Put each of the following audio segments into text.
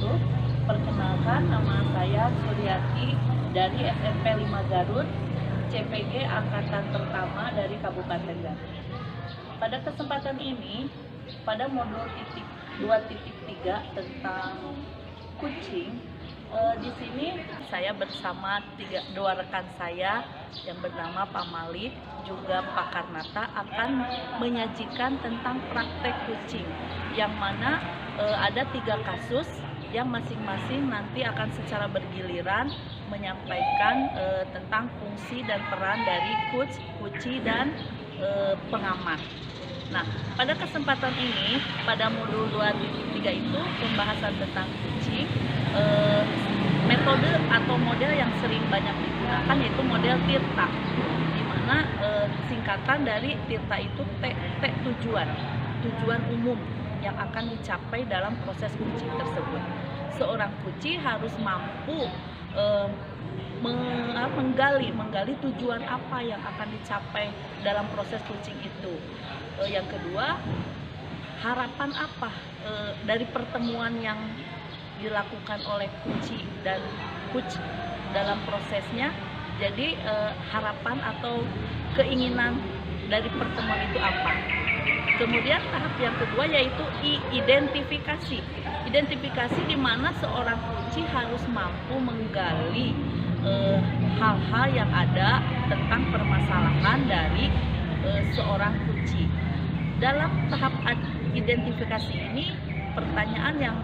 wabarakatuh. Perkenalkan, nama saya Suryati dari SMP 5 Garut, CPG Angkatan Pertama dari Kabupaten Garut. Pada kesempatan ini, pada modul 2.3 tentang kucing, di sini saya bersama dua rekan saya yang bernama Pak Malik juga Pak Karnata akan menyajikan tentang praktek kucing, yang mana ada 3 kasus yang masing-masing nanti akan secara bergiliran menyampaikan tentang fungsi dan peran dari coach, kuci, dan pengamat. Nah, pada kesempatan ini, pada modul 2.3 itu pembahasan tentang kucing, metode atau model yang sering banyak digunakan yaitu model TIRTA, di mana singkatan dari TIRTA itu T tujuan umum yang akan dicapai dalam proses kucing tersebut. Seorang kucing harus mampu menggali tujuan apa yang akan dicapai dalam proses kucing itu. Yang kedua, harapan apa dari pertemuan yang dilakukan oleh kuci dan coach dalam prosesnya. Jadi harapan atau keinginan dari pertemuan itu apa. Kemudian tahap yang kedua yaitu identifikasi. Identifikasi di mana seorang kuci harus mampu menggali hal-hal yang ada tentang permasalahan dari seorang kuci. Dalam tahap identifikasi ini, pertanyaan yang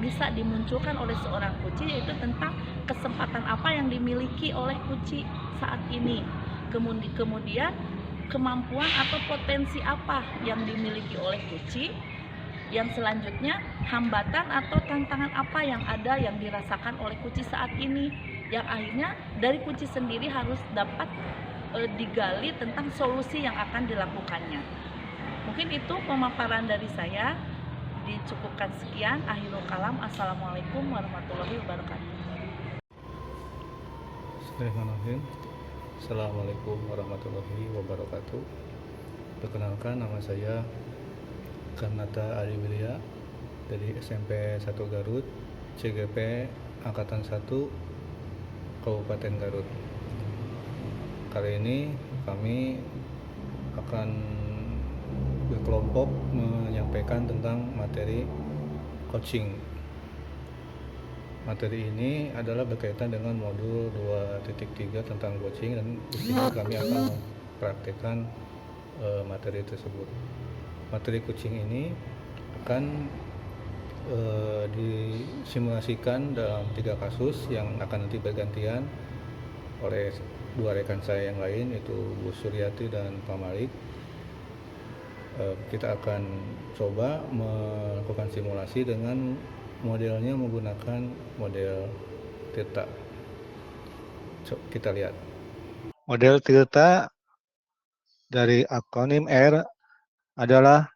bisa dimunculkan oleh seorang kuci yaitu tentang kesempatan apa yang dimiliki oleh kuci saat ini. Kemudian kemampuan atau potensi apa yang dimiliki oleh kuci. Yang selanjutnya, hambatan atau tantangan apa yang ada yang dirasakan oleh kuci saat ini. Yang akhirnya dari kuci sendiri harus dapat digali tentang solusi yang akan dilakukannya. Mungkin itu pemaparan dari saya. Dicukupkan sekian. Akhirul kalam. Assalamualaikum warahmatullahi wabarakatuh. Bismillahirrahmanirrahim. Assalamualaikum warahmatullahi wabarakatuh. Perkenalkan, nama saya Karnata Ariwilya dari SMP 1 Garut, CGP Angkatan 1, Kabupaten Garut. Kali ini kami akan berkelompok menyampaikan tentang materi coaching. Materi ini adalah berkaitan dengan modul 2.3 tentang coaching, dan di sini kami akan mempraktikkan materi tersebut. Materi coaching ini akan disimulasikan dalam 3 kasus yang akan nanti bergantian oleh 2 rekan saya yang lain, yaitu Bu Suryati dan Pak Malik. Kita akan coba melakukan simulasi dengan modelnya menggunakan model TIRTA. Kita lihat. Model TIRTA dari akronim R adalah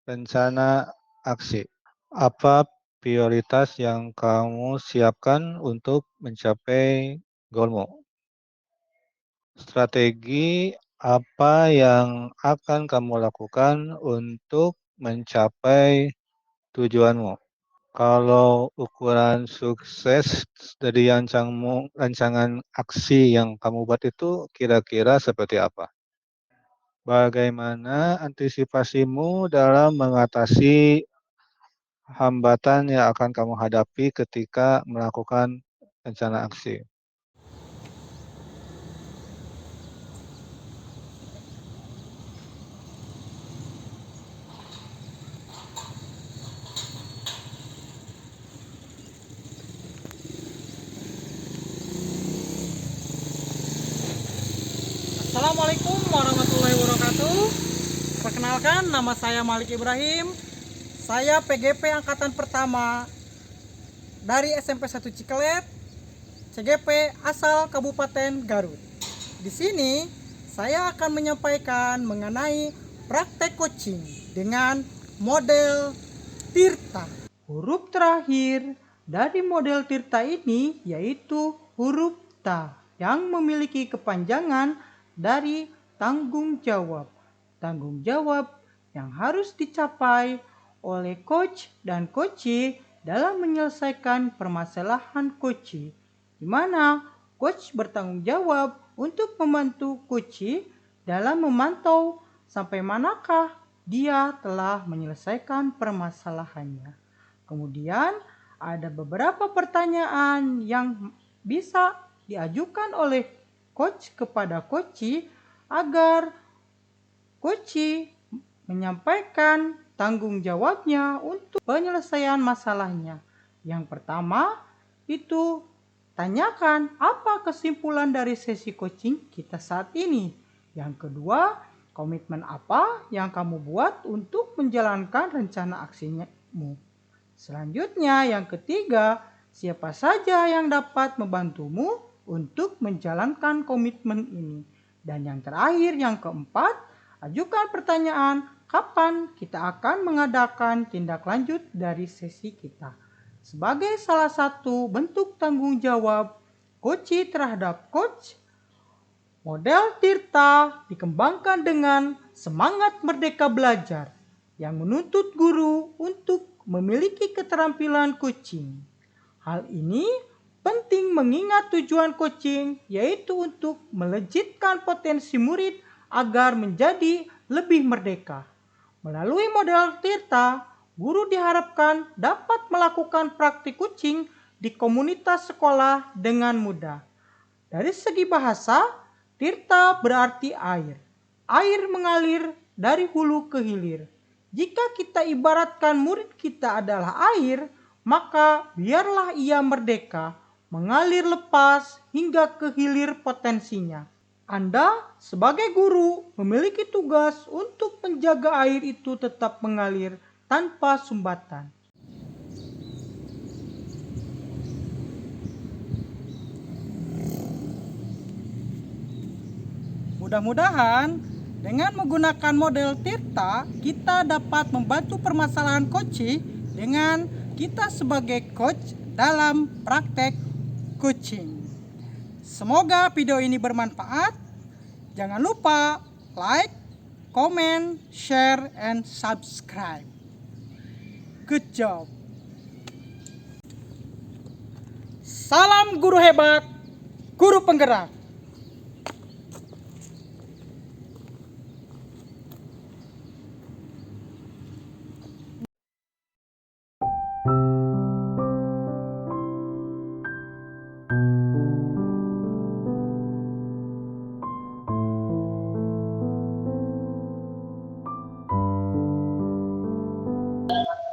rencana aksi. Apa prioritas yang kamu siapkan untuk mencapai goalmu? Strategi apa yang akan kamu lakukan untuk mencapai tujuanmu? Kalau ukuran sukses dari rancangan aksi yang kamu buat itu kira-kira seperti apa? Bagaimana antisipasimu dalam mengatasi hambatan yang akan kamu hadapi ketika melakukan rencana aksi? Assalamualaikum warahmatullahi wabarakatuh. Perkenalkan, nama saya Malik Ibrahim. Saya PGP Angkatan Pertama dari SMP 1 Cikelet, CGP asal Kabupaten Garut. Di sini saya akan menyampaikan mengenai praktek coaching dengan model TIRTA. Huruf terakhir dari model TIRTA ini yaitu huruf T yang memiliki kepanjangan dari tanggung jawab. Tanggung jawab yang harus dicapai oleh coach dan coachee dalam menyelesaikan permasalahan coach, di mana coach bertanggung jawab untuk membantu coach dalam memantau sampai manakah dia telah menyelesaikan permasalahannya. Kemudian ada beberapa pertanyaan yang bisa diajukan oleh coach kepada coach agar coach menyampaikan tanggung jawabnya untuk penyelesaian masalahnya. Yang pertama itu tanyakan apa kesimpulan dari sesi coaching kita saat ini. Yang kedua, komitmen apa yang kamu buat untuk menjalankan rencana aksimu. Selanjutnya yang ketiga, siapa saja yang dapat membantumu untuk menjalankan komitmen ini. Dan yang terakhir, yang keempat, ajukan pertanyaan kapan kita akan mengadakan tindak lanjut dari sesi kita. Sebagai salah satu bentuk tanggung jawab coach terhadap coach, model Tirta dikembangkan dengan semangat merdeka belajar yang menuntut guru untuk memiliki keterampilan coaching. Hal ini penting mengingat tujuan coaching yaitu untuk melejitkan potensi murid agar menjadi lebih merdeka. Melalui model Tirta, guru diharapkan dapat melakukan praktik coaching di komunitas sekolah dengan mudah. Dari segi bahasa, Tirta berarti air. Air mengalir dari hulu ke hilir. Jika kita ibaratkan murid kita adalah air, maka biarlah ia merdeka, mengalir lepas hingga ke hilir potensinya. Anda sebagai guru memiliki tugas untuk menjaga air itu tetap mengalir tanpa sumbatan. Mudah-mudahan dengan menggunakan model Tirta, kita dapat membantu permasalahan coaching dengan kita sebagai coach dalam praktek coaching. Semoga video ini bermanfaat. Jangan lupa like, comment, share, and subscribe. Good job. Salam guru hebat, guru penggerak.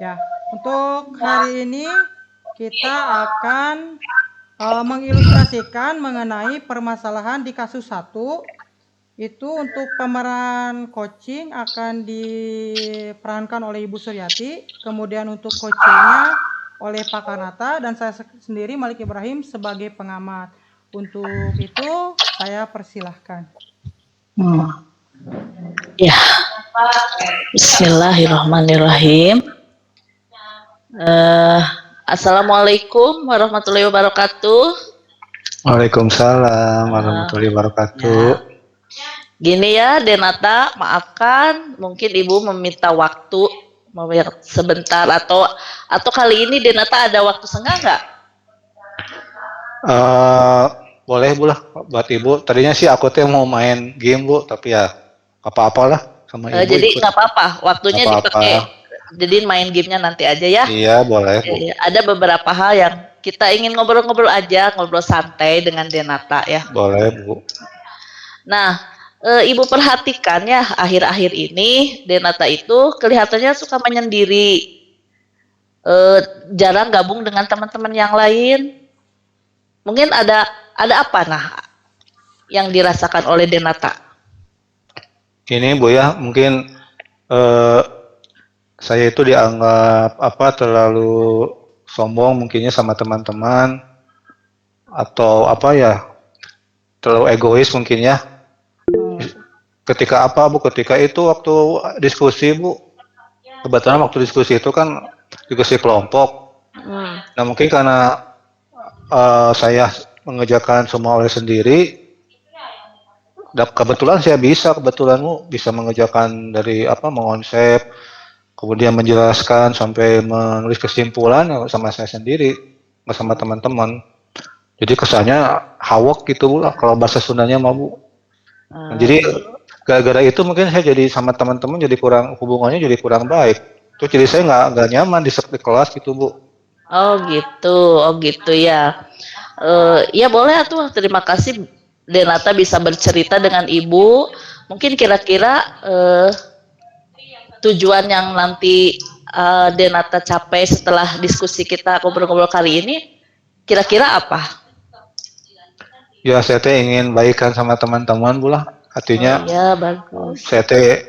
Ya, untuk hari ini kita akan mengilustrasikan mengenai permasalahan di kasus 1. Itu untuk pemeran coaching akan diperankan oleh Ibu Suryati, kemudian untuk coachingnya oleh Pak Karnata, dan saya sendiri Malik Ibrahim sebagai pengamat. Untuk itu saya persilahkan. Ya, Bismillahirrahmanirrahim. Assalamualaikum warahmatullahi wabarakatuh. Waalaikumsalam warahmatullahi wabarakatuh. Gini ya, Denata, maafkan mungkin Ibu meminta waktu sebentar atau kali ini Denata ada waktu senggang nggak? Boleh Bu lah buat Ibu. Tadinya sih aku tuh mau main game Bu, tapi ya apa-apalah sama Ibu. Jadi nggak apa-apa, waktunya dipakai. Jadi main gamenya nanti aja ya. Iya boleh Bu. Ada beberapa hal yang kita ingin ngobrol-ngobrol aja, ngobrol santai dengan Denata ya. Boleh Bu. Nah, Ibu perhatikan ya, akhir-akhir ini Denata itu kelihatannya suka menyendiri, jarang gabung dengan teman-teman yang lain. Mungkin ada apa nah yang dirasakan oleh Denata? Ini Bu ya, mungkin saya itu dianggap terlalu sombong mungkinnya sama teman-teman, atau terlalu egois mungkin ya. Ketika Bu? Ketika itu waktu diskusi Bu, kebetulan waktu diskusi itu kan diskusi kelompok. Nah mungkin karena saya mengerjakan semua oleh sendiri, kebetulan saya bisa Bu bisa mengerjakan dari mengonsep, kemudian menjelaskan sampai menulis kesimpulan sama saya sendiri, nggak sama teman-teman. Jadi kesannya hawak gitu Bu lah kalau bahasa Sundanya mah Bu. Nah, jadi gara-gara itu mungkin saya jadi sama teman-teman jadi kurang hubungannya jadi kurang baik. Terus jadi saya nggak nyaman di kelas gitu Bu. Oh gitu ya. Ya boleh tuh. Terima kasih Denata bisa bercerita dengan Ibu. Mungkin kira-kira tujuan yang nanti Denata capai setelah diskusi kita ngobrol-ngobrol kali ini, kira-kira apa? Ya saya teh ingin baikan sama teman-teman Bu lah. Artinya ya bagus. saya teh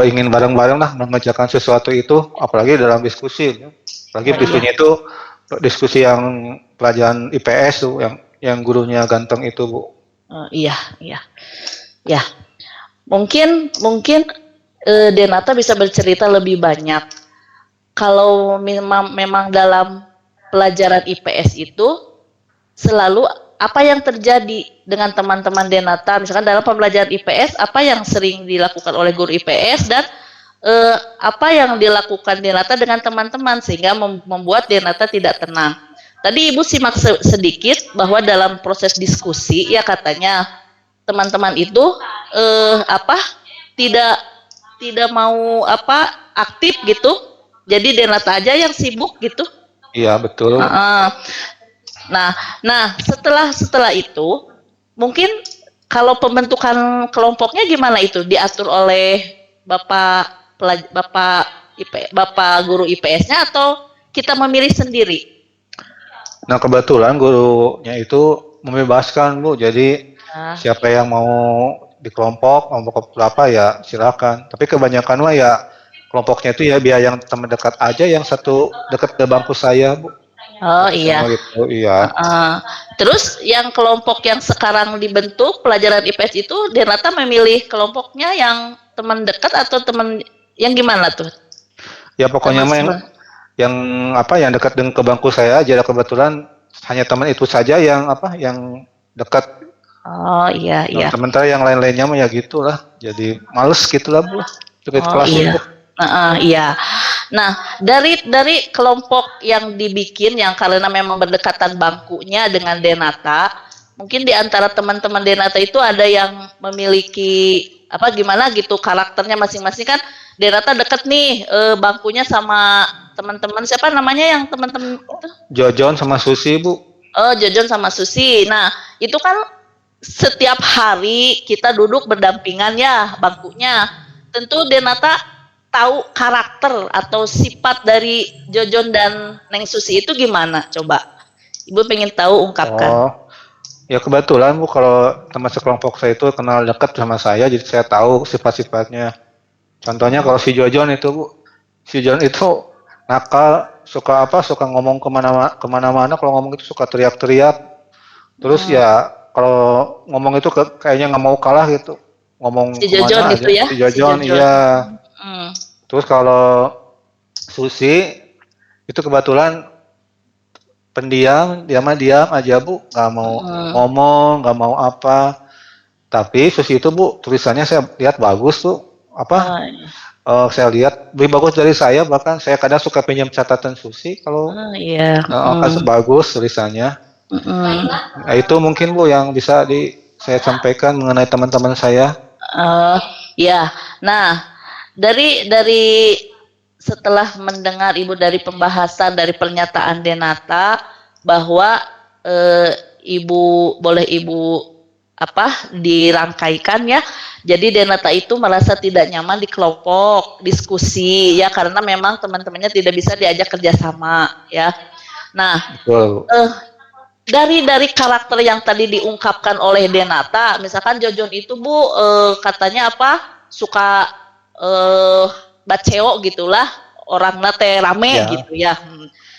ingin bareng-bareng lah mengerjakan sesuatu itu, apalagi dalam diskusi. Apalagi diskusinya itu diskusi yang pelajaran IPS tuh, yang gurunya ganteng itu Bu. Iya. Ya, mungkin Denata bisa bercerita lebih banyak. Kalau memang dalam pelajaran IPS itu selalu apa yang terjadi dengan teman-teman Denata, misalkan dalam pembelajaran IPS apa yang sering dilakukan oleh guru IPS dan apa yang dilakukan Denata dengan teman-teman sehingga membuat Denata tidak tenang. Tadi Ibu simak sedikit bahwa dalam proses diskusi ya katanya teman-teman itu tidak mau aktif gitu. Jadi Denata aja yang sibuk gitu. Iya betul. Nah setelah itu mungkin kalau pembentukan kelompoknya gimana itu diatur oleh Bapak guru IPS-nya atau kita memilih sendiri? Nah kebetulan gurunya itu membebaskan Bu, jadi siapa yang mau di kelompok berapa ya silakan. Tapi kebanyakan mah ya kelompoknya itu ya biar yang teman dekat aja, yang satu dekat ke bangku saya Bu. Oh iya. Gitu, iya. Terus yang kelompok yang sekarang dibentuk pelajaran IPS itu Denata memilih kelompoknya yang teman dekat atau teman yang gimana tuh? Ya pokoknya mah yang dekat dengan ke bangku saya aja. Kebetulan hanya teman itu saja yang dekat. Oh iya. Sementara yang lain-lainnya mah ya gitulah. Jadi males gitulah Bu. Kelas iya. Iya. Nah, dari kelompok yang dibikin yang karena memang berdekatan bangkunya dengan Denata, mungkin di antara teman-teman Denata itu ada yang memiliki gimana gitu karakternya masing-masing kan. Denata deket nih bangkunya sama teman-teman siapa namanya yang teman-teman itu? Jojon sama Susi Bu. Oh, Jojon sama Susi. Nah, itu kan setiap hari kita duduk berdampingan ya bangkunya. Tentu Denata tahu karakter atau sifat dari Jojon dan Neng Susi itu gimana? Coba Ibu pengen tahu, ungkapkan. Ya kebetulan Bu, kalau teman sekelompok saya itu kenal dekat sama saya, jadi saya tahu sifat-sifatnya. Contohnya kalau si Jojon itu Bu, si Jojon itu nakal, suka ngomong kemana-mana, kalau ngomong itu suka teriak-teriak. Terus ya kalau ngomong itu kayaknya nggak mau kalah gitu, ngomong si Jojon kemana gitu aja. Ya? Si Jojon iya. Terus kalau Susi itu kebetulan pendiam, diam aja Bu, nggak mau ngomong, nggak mau apa. Tapi Susi itu Bu, tulisannya saya lihat bagus tuh, saya lihat lebih bagus dari saya, bahkan saya kadang suka pinjam catatan Susi kalau bagus tulisannya. Nah, itu mungkin Bu yang bisa saya sampaikan mengenai teman-teman saya. Ya, nah dari setelah mendengar Ibu dari pembahasan dari pernyataan Denata bahwa Ibu boleh dirangkaikan ya. Jadi Denata itu merasa tidak nyaman di kelompok diskusi ya karena memang teman-temannya tidak bisa diajak kerjasama ya. Nah, dari karakter yang tadi diungkapkan oleh Denata, misalkan Jojon itu Bu katanya suka baceo gitulah, orang nate rame gitu ya.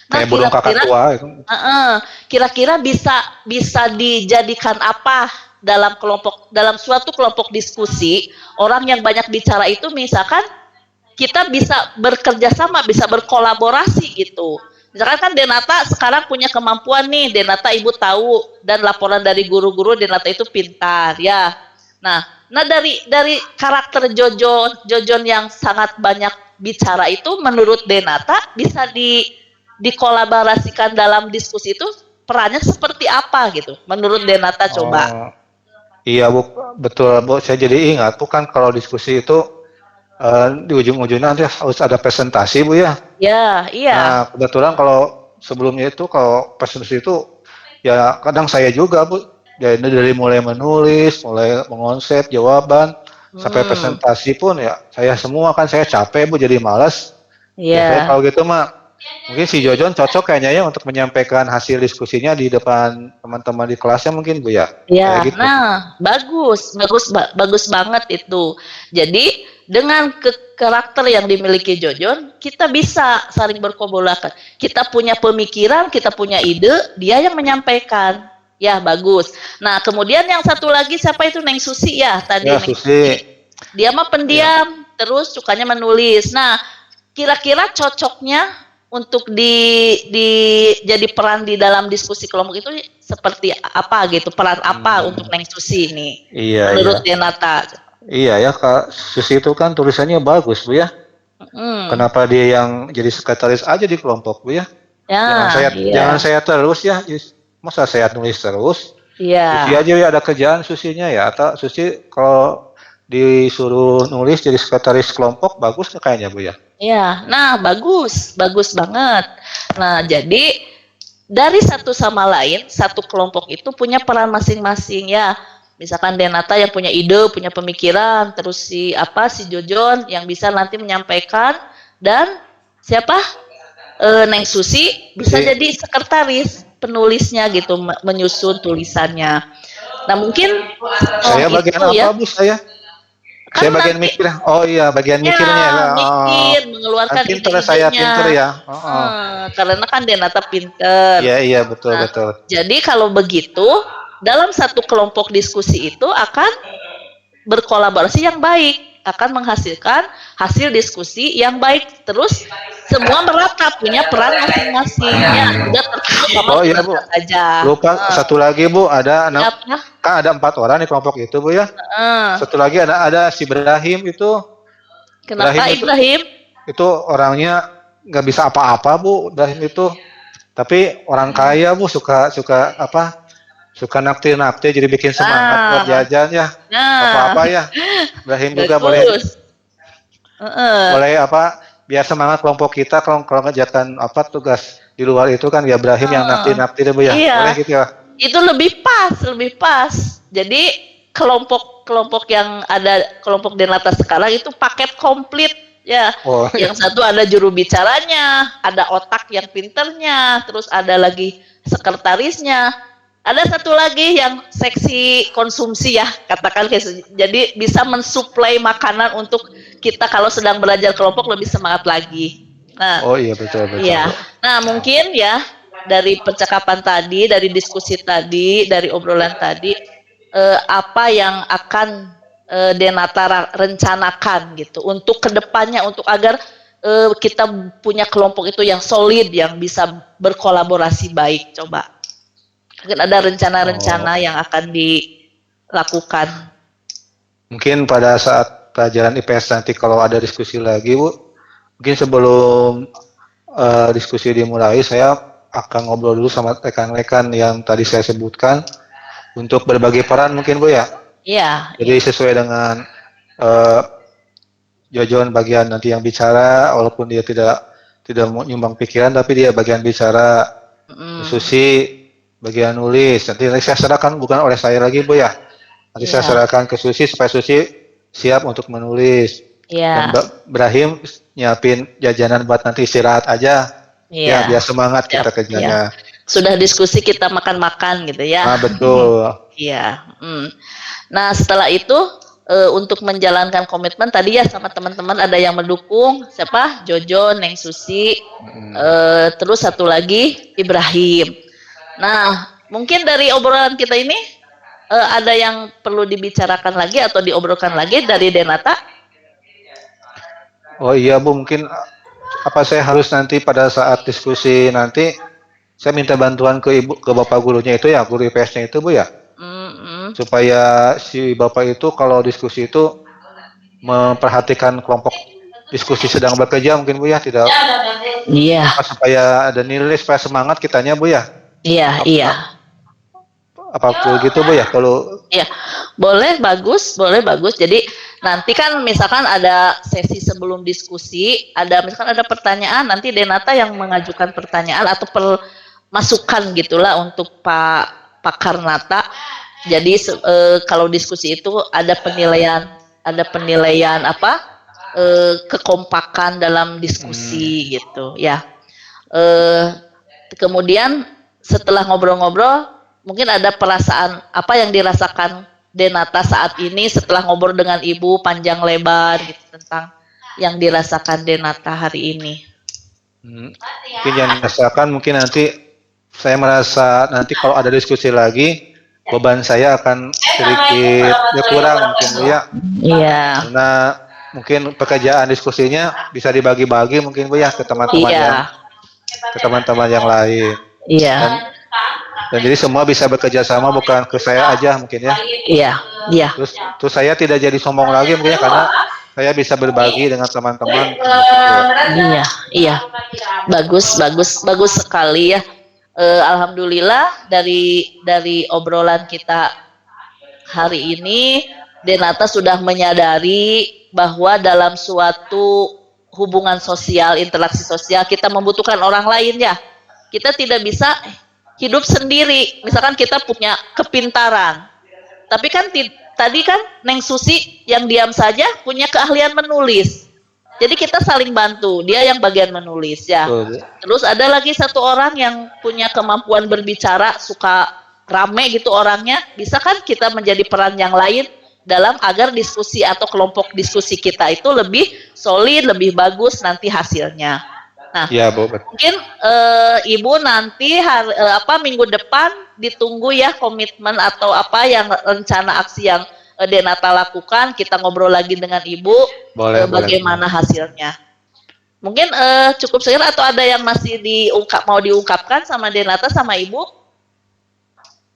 Nah, kayak burung kakak tua itu. Kira-kira bisa dijadikan apa dalam suatu kelompok diskusi, orang yang banyak bicara itu misalkan kita bisa bekerja sama, bisa berkolaborasi gitu. Misalkan kan Denata sekarang punya kemampuan nih, Denata Ibu tahu dan laporan dari guru-guru Denata itu pintar ya. Nah dari karakter Jojon yang sangat banyak bicara itu menurut Denata bisa dikolaborasikan dalam diskusi itu perannya seperti apa gitu? Menurut Denata coba. Oh, iya Bu, betul Bu. Saya jadi ingat Bu kan kalau diskusi itu di ujung-ujungnya nanti harus ada presentasi Bu ya. Ya, iya. Nah, kebetulan kalau sebelumnya itu kalau presentasi itu ya kadang saya juga Bu. Jadi dari mulai menulis, mulai mengonsep jawaban sampai presentasi pun ya saya semua kan saya capek Bu jadi malas. Ya saya Iya. kalau gitu mah mungkin si Jojon cocok kayaknya ya untuk menyampaikan hasil diskusinya di depan teman-teman di kelasnya mungkin Bu ya. Ya, Kayak gitu. nah bagus banget itu. Jadi dengan karakter yang dimiliki Jojon, kita bisa saling berkolaborasi. Kita punya pemikiran, kita punya ide, dia yang menyampaikan. Ya, bagus. Nah, kemudian yang satu lagi siapa itu Neng Susi ya tadi. Ya Neng Susi. Dia mah pendiam, terus sukanya menulis. Nah, kira-kira cocoknya untuk jadi peran di dalam diskusi kelompok itu seperti apa gitu, peran apa untuk Neng Susi ini Iya menurut iya. Denata? Iya ya Kak Susi itu kan tulisannya bagus Bu ya. Kenapa dia yang jadi sekretaris aja di kelompok Bu ya? Ya, Jangan saya terus ya. Masa saya nulis terus? iya. Susi aja ya ada kerjaan Susinya ya. Atau Susi kalau disuruh nulis jadi sekretaris kelompok bagus kayaknya Bu ya. Ya, nah bagus banget. Nah, jadi dari satu sama lain, satu kelompok itu punya peran masing-masing ya. Misalkan Denata yang punya ide, punya pemikiran, terus si Jojon yang bisa nanti menyampaikan, dan siapa? Neng Susi bisa jadi sekretaris penulisnya gitu, menyusun tulisannya. Nah, mungkin saya bagian apa ya, Bu saya? Saya bagian mikir. Oh iya, bagian mikirnya ya. Mikir, mengeluarkan pinter saya pinter ya. Karena kan Denata pinter. Iya betul betul. Jadi kalau begitu dalam satu kelompok diskusi itu akan berkolaborasi yang baik, akan menghasilkan hasil diskusi yang baik. Terus semua merata punya peran masing-masing ya, tidak tertutup sama Bu. saja. Lupa satu lagi Bu, ada kan ada 4 orang di kelompok itu Bu ya. Satu lagi ada si Ibrahim itu. Kenapa Ibrahim? Itu orangnya nggak bisa apa-apa Bu, Ibrahim itu. Tapi orang kaya Bu, suka naktir jadi bikin semangat buat jajan ya. Apa-apa ya. Ibrahim juga boleh biar semangat kelompok kita kalau ngerjakan tugas di luar itu kan ya Ibrahim yang naktir Bu ya. Iya. Boleh gitu ya. Itu lebih pas. Jadi kelompok yang ada kelompok Denata sekarang itu paket komplit ya. Yang satu ada juru bicaranya, ada otak yang pinternya, terus ada lagi sekretarisnya. Ada satu lagi yang seksi konsumsi ya, katakan jadi bisa mensuplai makanan untuk kita kalau sedang belajar kelompok lebih semangat lagi. Nah, iya betul. Iya. Nah, mungkin ya dari percakapan tadi, dari diskusi tadi, dari obrolan tadi, apa yang akan Denata rencanakan gitu untuk kedepannya, untuk agar kita punya kelompok itu yang solid, yang bisa berkolaborasi baik. Coba. Mungkin ada rencana-rencana yang akan dilakukan. Mungkin pada saat pelajaran IPS nanti kalau ada diskusi lagi Bu, mungkin sebelum diskusi dimulai saya akan ngobrol dulu sama rekan-rekan yang tadi saya sebutkan untuk berbagi peran mungkin Bu ya. Iya. Jadi sesuai dengan Jojon bagian nanti yang bicara, walaupun dia tidak mau nyumbang pikiran, tapi dia bagian bicara. Susi bagian nulis. Nanti saya serahkan bukan oleh saya lagi Bu ya. Nanti saya serahkan ke Susi supaya Susi siap untuk menulis. Dan Ibrahim nyiapin jajanan buat nanti istirahat aja. Ya biar semangat kita kerjanya. Sudah diskusi kita makan-makan gitu ya. Betul. Iya. Nah setelah itu untuk menjalankan komitmen tadi ya sama teman-teman ada yang mendukung siapa? Jojon, Neng Susi, terus satu lagi Ibrahim. Nah mungkin dari obrolan kita ini ada yang perlu dibicarakan lagi atau diobrolkan lagi dari Denata? Oh iya Bu, mungkin saya harus nanti pada saat diskusi nanti saya minta bantuan ke Bapak gurunya itu ya, guru IPS-nya itu Bu ya. Supaya si Bapak itu kalau diskusi itu memperhatikan kelompok diskusi sedang bekerja mungkin Bu ya, tidak Iya, supaya ada nilai, supaya semangat kitanya Bu ya. iya, iya. Apapun gitu Bu ya, kalau Iya, boleh bagus, boleh bagus. Jadi nanti kan misalkan ada sesi sebelum diskusi, ada misalkan ada pertanyaan, nanti Denata yang mengajukan pertanyaan atau masukan gitulah untuk Pak Karnata. Jadi kalau diskusi itu ada penilaian apa kekompakan dalam diskusi gitu ya. Kemudian setelah ngobrol-ngobrol, mungkin ada perasaan apa yang dirasakan Denata saat ini setelah ngobrol dengan Ibu panjang lebar gitu tentang yang dirasakan Denata hari ini. Mungkin yang dirasakan mungkin nanti saya merasa nanti kalau ada diskusi lagi beban saya akan sedikit kurang mungkin Bu ya. Iya. Karena mungkin pekerjaan diskusinya bisa dibagi-bagi mungkin Bu ya ke teman-teman yang lain. Iya. Dan jadi semua bisa bekerja sama, bukan ke saya aja mungkin ya. Iya, iya. Terus saya tidak jadi sombong lagi mungkin ya, karena saya bisa berbagi dengan teman-teman. Iya, iya. Bagus sekali ya. Alhamdulillah dari obrolan kita hari ini, Denata sudah menyadari bahwa dalam suatu hubungan sosial, interaksi sosial, kita membutuhkan orang lain ya. Kita tidak bisa hidup sendiri. Misalkan kita punya kepintaran, tapi kan tadi kan Neng Susi yang diam saja punya keahlian menulis. Jadi kita saling bantu. Dia yang bagian menulis ya. Terus ada lagi satu orang yang punya kemampuan berbicara, suka rame gitu orangnya. Bisa kan kita menjadi peran yang lain dalam agar diskusi atau kelompok diskusi kita itu lebih solid, lebih bagus nanti hasilnya. Nah, ya, Bu. Mungkin Ibu nanti minggu depan ditunggu ya komitmen atau apa yang rencana aksi yang Denata lakukan. Kita ngobrol lagi dengan Ibu bagaimana hasilnya. Mungkin cukup sekian atau ada yang masih mau diungkapkan sama Denata sama Ibu?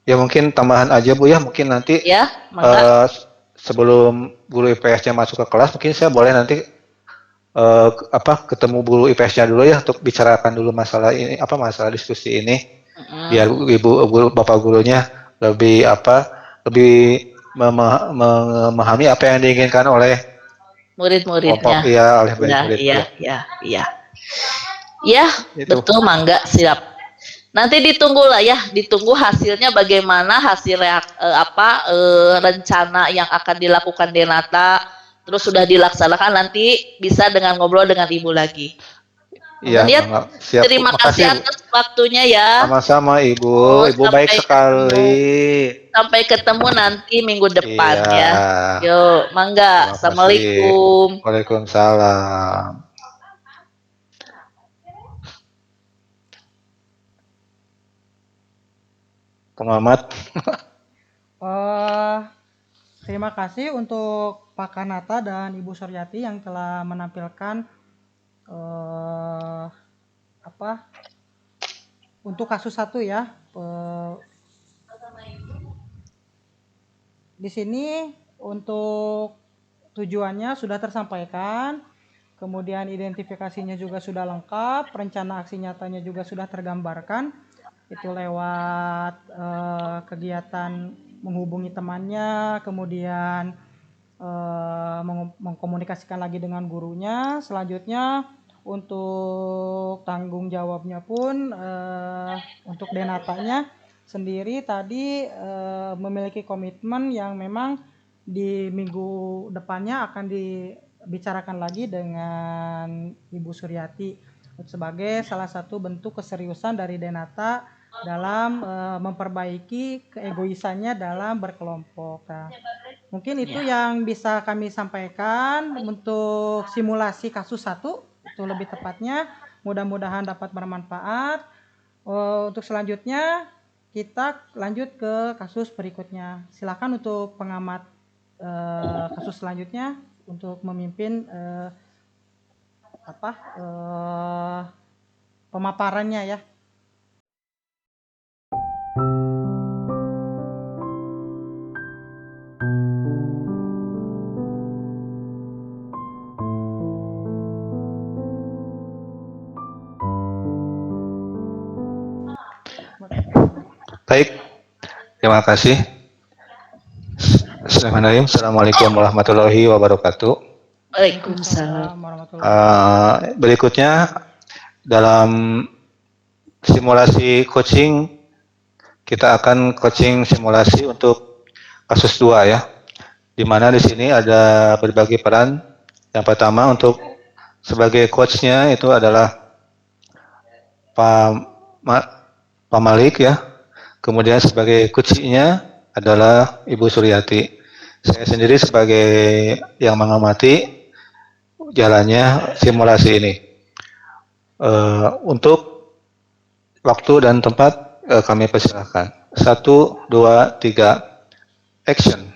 Ya mungkin tambahan aja Bu ya, mungkin nanti ya, sebelum guru IPS-nya masuk ke kelas, mungkin saya boleh nanti ketemu guru IPS-nya dulu ya untuk bicarakan dulu masalah ini, masalah diskusi ini, biar bapak gurunya lebih memahami apa yang diinginkan oleh murid-muridnya. Oleh murid-murid. Iya. Ya, betul, mangga, siap. Nanti ditunggu hasilnya bagaimana, hasil rencana yang akan dilakukan Denata. Terus sudah dilaksanakan, nanti bisa dengan ngobrol dengan Ibu lagi. Iya, siap. Terima kasih atas waktunya ya. Sama-sama Ibu, Ibu baik sekali. Sampai ketemu nanti minggu depan ya. Yuk, mangga. Assalamualaikum. Waalaikumsalam. Pengamat. Terima kasih untuk Pak Karnata dan Ibu Suryati yang telah menampilkan untuk kasus 1 ya. Di sini untuk tujuannya sudah tersampaikan, kemudian identifikasinya juga sudah lengkap, rencana aksi nyatanya juga sudah tergambarkan. Itu lewat kegiatan menghubungi temannya, kemudian mengkomunikasikan lagi dengan gurunya. Selanjutnya untuk tanggung jawabnya pun untuk Denatanya sendiri tadi memiliki komitmen yang memang di minggu depannya akan dibicarakan lagi dengan Ibu Suryati sebagai salah satu bentuk keseriusan dari Denata dalam memperbaiki keegoisannya dalam berkelompok. Nah, mungkin itu yang bisa kami sampaikan untuk simulasi kasus 1 itu lebih tepatnya. Mudah-mudahan dapat bermanfaat. Untuk selanjutnya kita lanjut ke kasus berikutnya. Silakan untuk pengamat kasus selanjutnya untuk memimpin pemaparannya ya. Baik, terima kasih. Bismillahirrahmanirrahim. Assalamualaikum warahmatullahi wabarakatuh. Waalaikumsalam. Waalaikumsalam warahmatullahi Berikutnya dalam simulasi coaching kita akan coaching simulasi untuk kasus 2 ya. Di mana di sini ada berbagai peran. Yang pertama untuk sebagai coachnya itu adalah Pak Malik ya. Kemudian sebagai coachnya adalah Ibu Suryati. Saya sendiri sebagai yang mengamati jalannya simulasi ini. Untuk waktu dan tempat kami persilahkan. 1, 2, 3, action.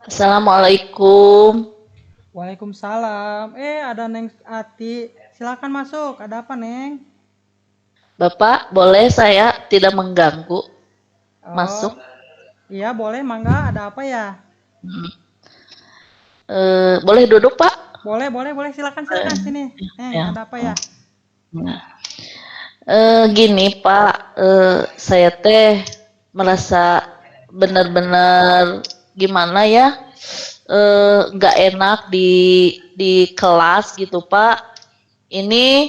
Assalamualaikum. Waalaikumsalam. Ada Neng Ati. Silakan masuk. Ada apa, Neng? Bapak, boleh saya tidak mengganggu Oh, masuk? iya boleh, mangga. Ada apa ya? Boleh duduk, Pak? Boleh. Silakan sini. Neng, Ya. ada apa ya? Gini, Pak, saya teh merasa benar-benar gimana ya, nggak enak di kelas gitu, Pak. Ini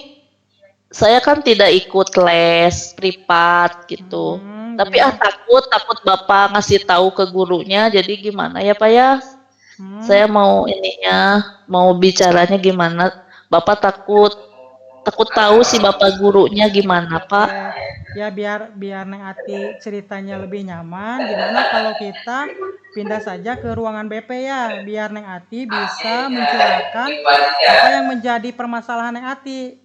saya kan tidak ikut les privat gitu. Tapi Iya. takut Bapak ngasih tahu ke gurunya. Jadi gimana ya, Pak ya? Saya mau mau bicaranya gimana? Bapak takut tahu si Bapak gurunya gimana, Pak? Ya biar Neng Ati ceritanya lebih nyaman. Gimana kalau kita pindah saja ke ruangan BP ya, biar Neng Ati bisa mencurahkan apa yang menjadi permasalahan Neng Ati.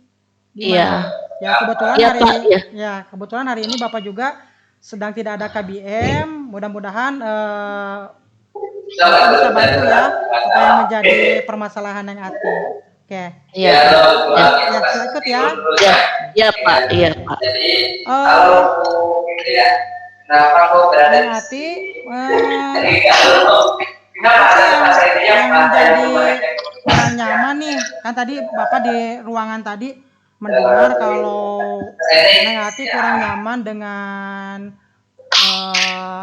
Gimana? Ya kebetulan Iya, Pak, ya. kebetulan hari ini Bapak juga sedang tidak ada KBM. Mudah-mudahan Bapak bisa bantu ya apa yang menjadi permasalahan Neng Ati. Oke. Iya. Ya, saya ikut ya. Iya, Pak. Iya, Pak. Neng Ati, apa sih yang menjadi kurang nyaman nih? Kan tadi Bapak di ruangan tadi mendengar kalau Neng Ati kurang nyaman dengan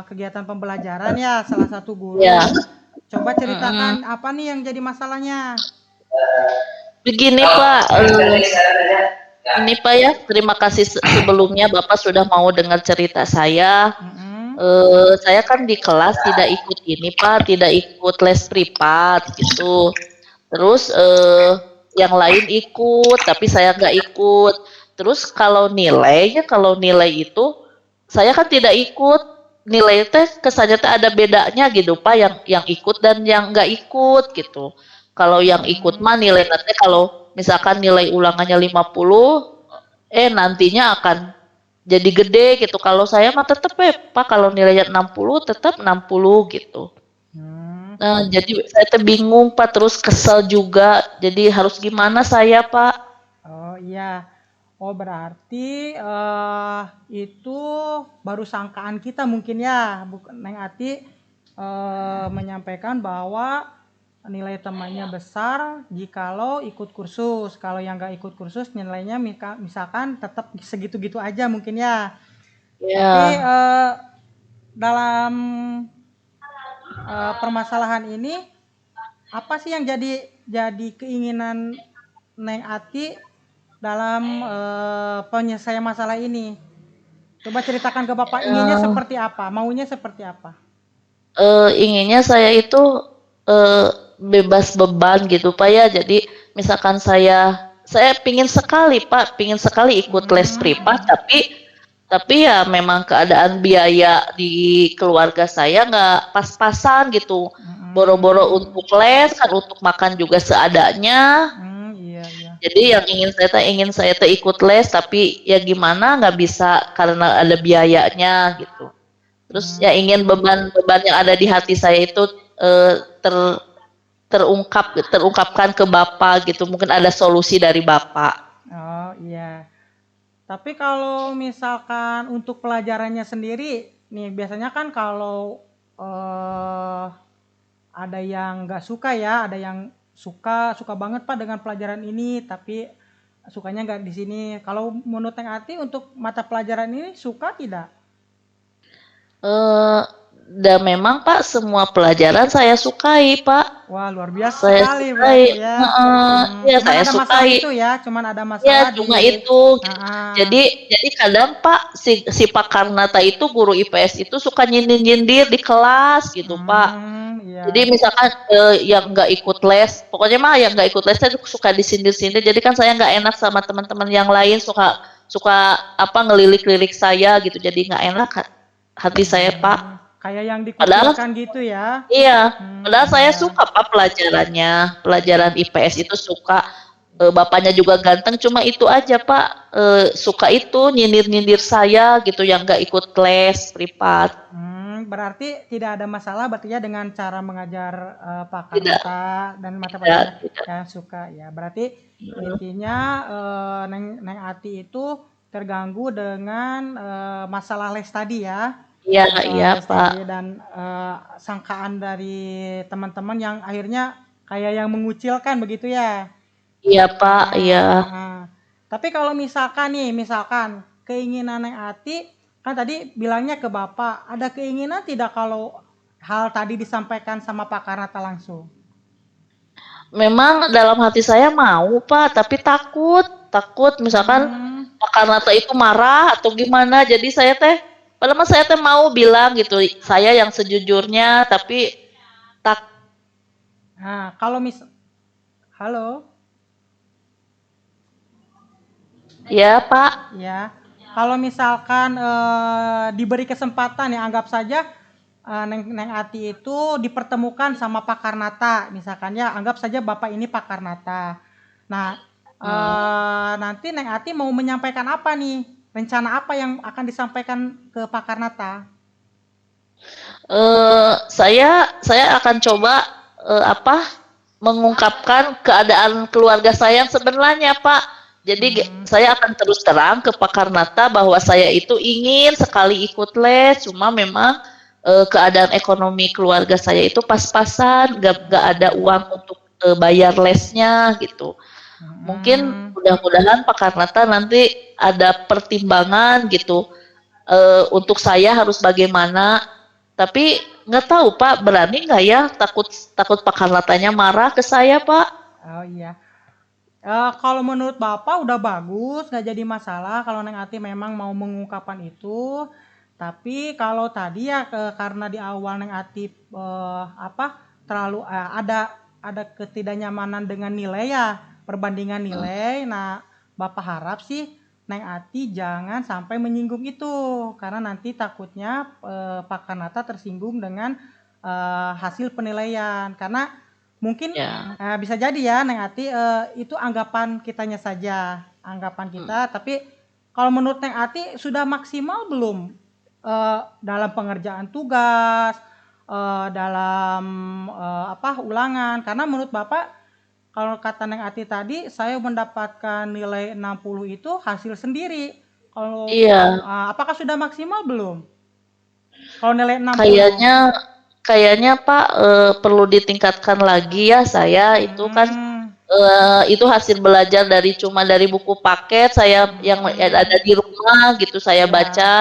kegiatan pembelajaran ya salah satu guru. Ya. Coba ceritakan apa nih yang jadi masalahnya? Begini, Pak. Ini Pak ya, terima kasih sebelumnya Bapak sudah mau dengar cerita saya. Saya kan di kelas tidak ikut ini Pak, tidak ikut les privat gitu. Terus yang lain ikut, tapi saya nggak ikut. Terus kalau nilai itu saya kan tidak ikut. Nilai teh kesannya teh ada bedanya gitu Pak, yang ikut dan yang nggak ikut gitu. Kalau yang ikut mah nilai nanti kalau misalkan nilai ulangannya 50, nantinya akan jadi gede gitu. Kalau saya mah tetap Pak, kalau nilainya 60 tetap 60 gitu. Nah, jadi saya tuh bingung Pak, terus kesel juga. Jadi harus gimana saya Pak? Oh iya. Oh berarti itu baru sangkaan kita mungkin ya. Neng Ati menyampaikan bahwa nilai temannya besar jikalau ikut kursus. Kalau yang nggak ikut kursus nilainya misalkan tetap segitu-gitu aja mungkin ya. Tapi dalam permasalahan ini apa sih yang jadi keinginan Neng Ati dalam penyelesaian masalah ini? Coba ceritakan ke Bapak inginnya seperti apa, maunya seperti apa? Inginnya saya itu bebas beban gitu Pak ya. Jadi misalkan saya pingin sekali Pak, ikut les privat, tapi ya memang keadaan biaya di keluarga saya nggak pas-pasan gitu. Boro-boro untuk les kan, untuk makan juga seadanya. Iya. Jadi yang ingin saya ikut les, tapi ya gimana nggak bisa karena ada biayanya gitu. Terus ya ingin beban-beban yang ada di hati saya itu terungkapkan ke Bapak gitu. Mungkin ada solusi dari Bapak. Oh iya. Tapi kalau misalkan untuk pelajarannya sendiri, nih biasanya kan kalau ada yang nggak suka ya, ada yang suka banget Pak dengan pelajaran ini, tapi sukanya nggak di sini. Kalau menurut Neng Ati untuk mata pelajaran ini suka tidak? Eh, dan memang Pak semua pelajaran saya sukai Pak. Wah, luar biasa Saya sekali sukai, berarti ya. ya Cuman saya ada masalah sukai. itu ya, cuman ada Ya, masalah cuma di itu gitu. ah, Jadi kadang Pak si Pak Karnata itu guru IPS itu suka nyindir-nyindir di kelas gitu Pak. Jadi iya. misalkan yang nggak ikut les, pokoknya mah yang nggak ikut les saya suka disindir-sindir. Jadi kan saya nggak enak sama teman-teman yang lain suka suka apa ngelilik-lilik saya gitu. Jadi nggak enak hati saya Pak. Kayak yang Padahal dikucilkan gitu ya. iya, padahal saya Iya. suka Pak pelajarannya, pelajaran IPS itu suka. Bapaknya juga ganteng, cuma itu aja Pak, suka itu nyindir-nyindir saya gitu yang nggak ikut les privat. Berarti tidak ada masalah berarti ya dengan cara mengajar Pak Tidak, Karnata dan mata tidak, pelajarannya tidak. ya suka ya. Berarti intinya Neng Ati itu terganggu dengan masalah les tadi ya. Iya, Masalah iya les Pak. tadi dan sangkaan dari teman-teman yang akhirnya kayak yang mengucilkan begitu ya. Iya Pak, iya. Tapi kalau misalkan keinginan Neng Ati, kan tadi bilangnya ke Bapak, ada keinginan tidak kalau hal tadi disampaikan sama Pak Karnata langsung? Memang dalam hati saya mau Pak, tapi takut misalkan Pak Karnata itu marah atau gimana. Jadi saya teh, padahal mah saya teh mau bilang gitu, saya yang sejujurnya, tapi tak, Nah, halo, ya Pak. ya, kalau misalkan diberi kesempatan ya anggap saja Neng Ati itu dipertemukan sama Pak Karnata, misalkan ya anggap saja Bapak ini Pak Karnata. Nah, nanti Neng Ati mau menyampaikan apa nih? Rencana apa yang akan disampaikan ke Pak Karnata? Saya akan coba apa mengungkapkan keadaan keluarga saya yang sebenarnya Pak. Jadi saya akan terus terang ke Pak Karnata bahwa saya itu ingin sekali ikut les, cuma memang keadaan ekonomi keluarga saya itu pas-pasan, gak ada uang untuk bayar lesnya gitu. Mungkin mudah-mudahan Pak Karnata nanti ada pertimbangan gitu untuk saya harus bagaimana. Tapi nggak tahu Pak, berani nggak ya? Takut Pak Karnatanya marah ke saya Pak. Oh iya. Kalau menurut Bapak udah bagus, nggak jadi masalah kalau Neng Ati memang mau mengungkapkan itu. Tapi kalau tadi ya karena di awal Neng Ati terlalu ada ketidaknyamanan dengan nilai ya, perbandingan nilai. Nah, Bapak harap sih Neng Ati jangan sampai menyinggung itu karena nanti takutnya Pak Kanata tersinggung dengan hasil penilaian karena mungkin Ya. bisa jadi ya Neng Ati itu anggapan kitanya saja, anggapan kita. Tapi kalau menurut Neng Ati sudah maksimal belum dalam pengerjaan tugas, dalam ulangan? Karena menurut Bapak kalau kata Neng Ati tadi saya mendapatkan nilai 60 itu hasil sendiri. Kalau Iya, apakah sudah maksimal belum? Kalau nilai 60? kayaknya Pak perlu ditingkatkan lagi ya saya itu kan itu hasil belajar cuma dari buku paket saya yang ada di rumah gitu saya Ya. baca.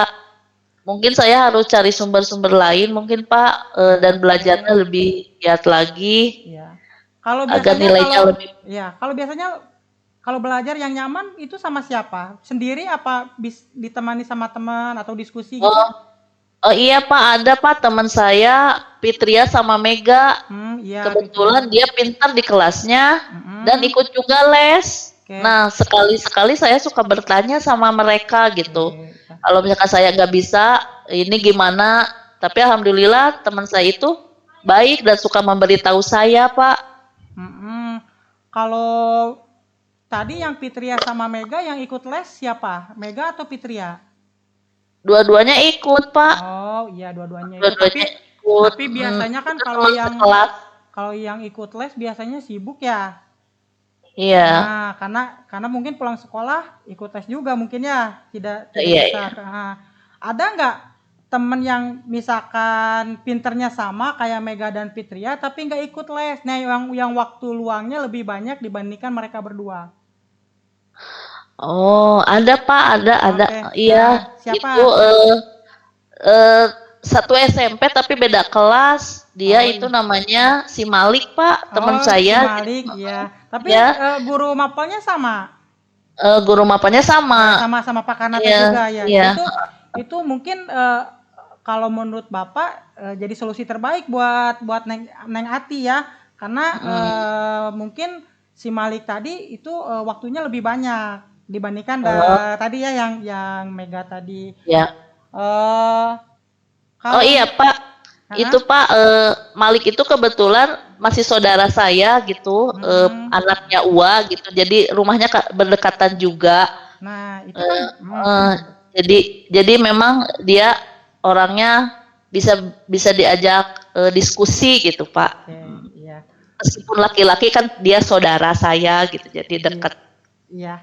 Mungkin saya harus cari sumber-sumber lain mungkin Pak dan belajarnya lebih giat lagi Iya. Kalau agar biasanya nilainya lebih. kalau biasanya kalau belajar yang nyaman itu sama siapa? Sendiri apa ditemani sama teman atau diskusi gitu? Oh iya Pak, ada Pak teman saya Fitria sama Mega. Iya, Kebetulan dia pintar di kelasnya dan ikut juga les. Oke. Nah, sekali-sekali saya suka bertanya sama mereka gitu. Oke. Kalau misalkan saya nggak bisa, ini gimana? Tapi alhamdulillah teman saya itu baik dan suka memberitahu saya, Pak. Kalau tadi yang Fitria sama Mega yang ikut les siapa? Mega atau Fitria? Dua-duanya ikut, Pak. Oh iya, dua-duanya ikut. Dua-duanya ikut. Tapi biasanya kan Kita kalau teman sekelas. yang ikut les biasanya sibuk ya. Iya. Nah, karena mungkin pulang sekolah ikut les juga mungkin ya, tidak Iya, bisa. iya. Nah, ada nggak temen yang misalkan pinternya sama kayak Mega dan Fitria tapi nggak ikut les? Nah, yang waktu luangnya lebih banyak dibandingkan mereka berdua. Oh, ada Pak, ada. Oke. Iya, Nah, siapa? itu eh, satu SMP tapi beda kelas. Dia Oh, itu iya. namanya si Malik Pak, teman Oh, si saya. Malik ya. Tapi Ya, guru mapelnya sama. guru mapanya sama. Sama-sama Pak Kanata Iya, juga ya. iya. Itu mungkin kalau menurut Bapak jadi solusi terbaik buat Neng Ati ya. Karena Mm. mungkin si Malik tadi itu waktunya lebih banyak dibandingkan Oh, tadi ya yang Mega tadi. ya. eh Oh kalau iya Pak, itu Hah? Pak Malik itu kebetulan masih saudara saya gitu, Mm-mm. anaknya Ua gitu. Jadi rumahnya berdekatan juga. Nah, itu kan Eh, eh, jadi memang dia orangnya bisa bisa diajak diskusi gitu Pak. oke, iya. Meskipun laki-laki kan dia saudara saya gitu, jadi Iya. dekat. Iya.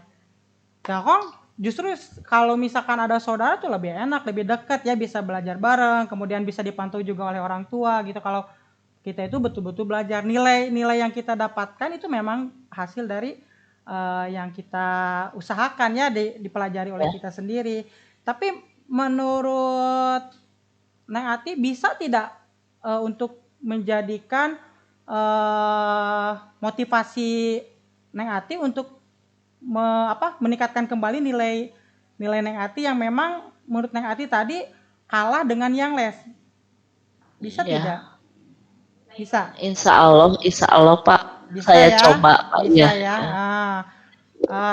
Nah, kok justru kalau misalkan ada saudara tuh lebih enak, lebih dekat ya, bisa belajar bareng, kemudian bisa dipantau juga oleh orang tua gitu. Kalau kita itu betul-betul belajar, nilai-nilai yang kita dapatkan itu memang hasil dari yang kita usahakan ya, dipelajari oleh Ya. kita sendiri. Tapi menurut Neng Ati bisa tidak untuk menjadikan motivasi Neng Ati untuk meningkatkan kembali nilai Neng Ati yang memang menurut Neng Ati tadi kalah dengan yang les. Bisa tidak? Iya, Bisa. insya Allah Pak, Bisa saya ya. coba Pak. Bisa Iya, ya.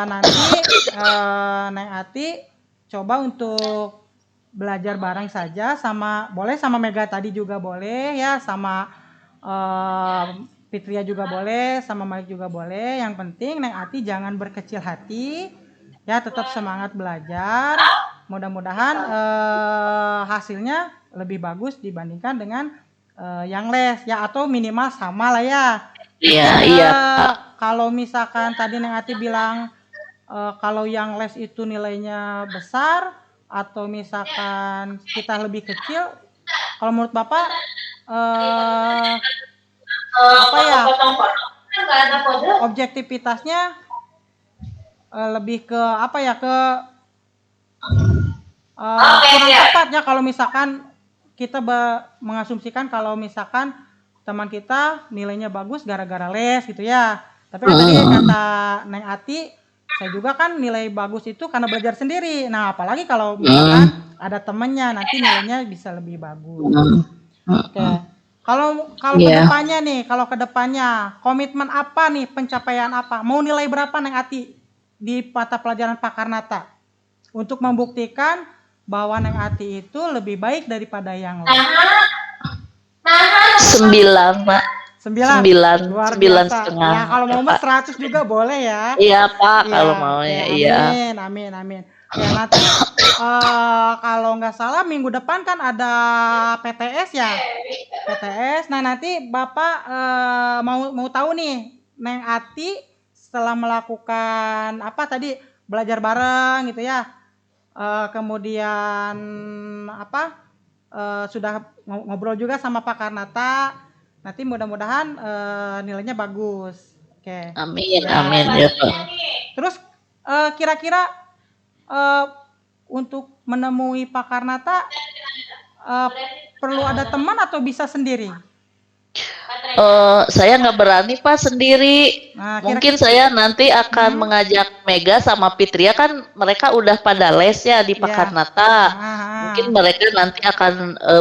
Nanti Neng Ati coba untuk belajar bareng saja boleh sama Mega tadi juga boleh ya, sama Fitria juga boleh, sama Malik juga boleh. Yang penting Neng Ati jangan berkecil hati, ya tetap semangat belajar. Mudah-mudahan hasilnya lebih bagus dibandingkan dengan yang les ya, atau minimal sama lah ya. iya, Mungkin iya Pak. kalau misalkan tadi Neng Ati bilang kalau yang les itu nilainya besar atau misalkan kita lebih kecil, kalau menurut Bapak apa ya, objektivitasnya lebih ke apa ya, ke kurang tepat ya kalau misalkan kita mengasumsikan kalau misalkan teman kita nilainya bagus gara-gara les gitu ya. Tapi kan tadi kata Neng Ati, saya juga kan nilai bagus itu karena belajar sendiri. Nah, apalagi kalau misalkan ada temennya, nanti nilainya bisa lebih bagus. Oke. Kalau Iya. kedepannya nih, komitmen apa nih, pencapaian apa? Mau nilai berapa Neng Ati di mata pelajaran Pak Karnata untuk membuktikan bahwa Neng Ati itu lebih baik daripada yang lain? 9 Pak. 9. Luar 9 biasa. setengah. Ya, kalau mau Ya, mah Pak. 100 juga boleh ya. Iya Pak, Iya, kalau oke. maunya iya. Amin. Ya, nanti kalau nggak salah minggu depan kan ada PTS ya. PTS. Nah, nanti Bapak mau tahu nih, Neng Ati setelah melakukan apa tadi, belajar bareng gitu ya. Kemudian apa? Sudah ngobrol juga sama Pak Karnata. Nanti mudah-mudahan nilainya bagus. Oke. Amin, Ya, amin ya Pak. terus kira-kira untuk menemui Pak Karnata perlu ada teman atau bisa sendiri? Saya nggak berani Pak sendiri. Nah, Mungkin saya nanti akan mengajak Mega sama Fitria, kan mereka udah pada les ya di Pak Iya. Karnata. Mungkin mereka nanti akan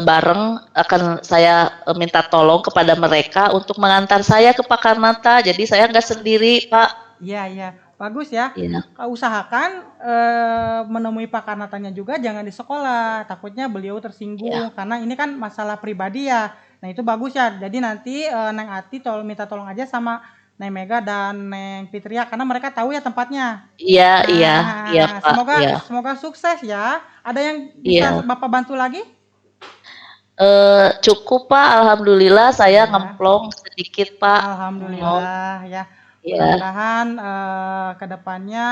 bareng, akan saya minta tolong kepada mereka untuk mengantar saya ke Pak Karnata. Jadi saya nggak sendiri Pak. Iya. Bagus ya. Iya. Usahakan menemui Pak Karnatanya juga jangan di sekolah. Takutnya beliau tersinggung karena ini kan masalah pribadi ya. Nah, itu bagus ya. Jadi nanti Neng Ati minta tolong aja sama Neng Mega dan Neng Fitria karena mereka tahu ya tempatnya. Iya Pak. Semoga sukses ya. Ada yang Iya. bisa Bapak bantu lagi? Cukup Pak, alhamdulillah saya ngemplong sedikit Pak. Alhamdulillah ya. Iya. Mudah-mudahan kedepannya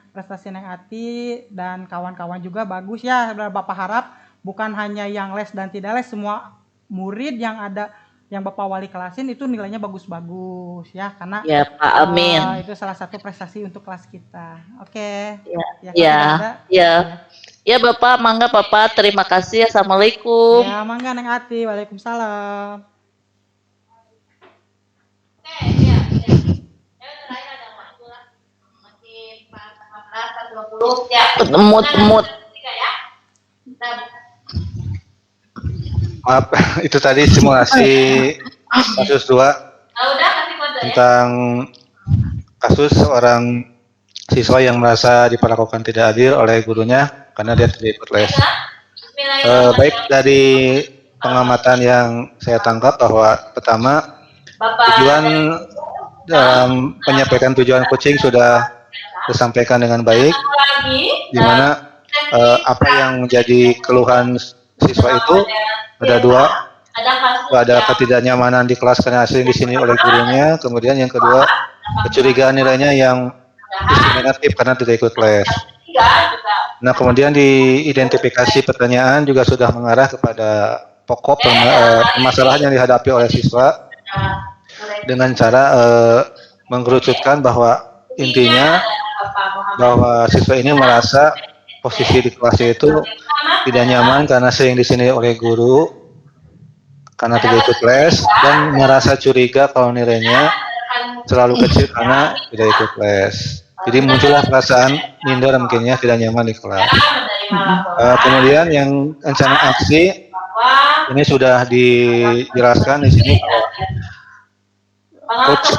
prestasi Neng Ati dan kawan-kawan juga bagus ya. Bapak harap bukan hanya yang les dan tidak les, semua murid yang ada yang Bapak Wali kelasin itu nilainya bagus-bagus ya, karena Ya, Pak, amin. itu salah satu prestasi untuk kelas kita. Oke. Ya, Ya, kalau ya, tidak ada, ya. ya. Ya, Bapak, mangga Bapak. Terima kasih. Assalamualaikum. Ya, mangga Neng Ati. Waalaikumsalam. Mut. Maaf, itu tadi simulasi kasus 2 tentang kasus seorang siswa yang merasa diperlakukan tidak adil oleh gurunya karena dia tidak ikut les. Baik, dari pengamatan yang saya tangkap bahwa pertama, tujuan dalam penyampaikan tujuan coaching sudah disampaikan dengan baik, di mana apa yang menjadi keluhan siswa itu ada 2, ada ketidaknyamanan di kelas karena sering di sini oleh gurunya, kemudian yang kedua kecurigaan nilainya yang diskriminatif karena tidak ikut les. Nah, kemudian di identifikasi pertanyaan juga sudah mengarah kepada pokok permasalahan yang dihadapi oleh siswa dengan cara mengkerucutkan bahwa intinya bahwa siswa ini merasa posisi di kelas itu tidak nyaman karena sering di sini oleh guru karena tidak ikut les dan merasa curiga kalau nilainya selalu kecil karena tidak ikut les. Jadi muncullah perasaan minder mungkinnya tidak nyaman di kelas. Kemudian yang rencana aksi ini sudah dijelaskan di sini bahwa Coach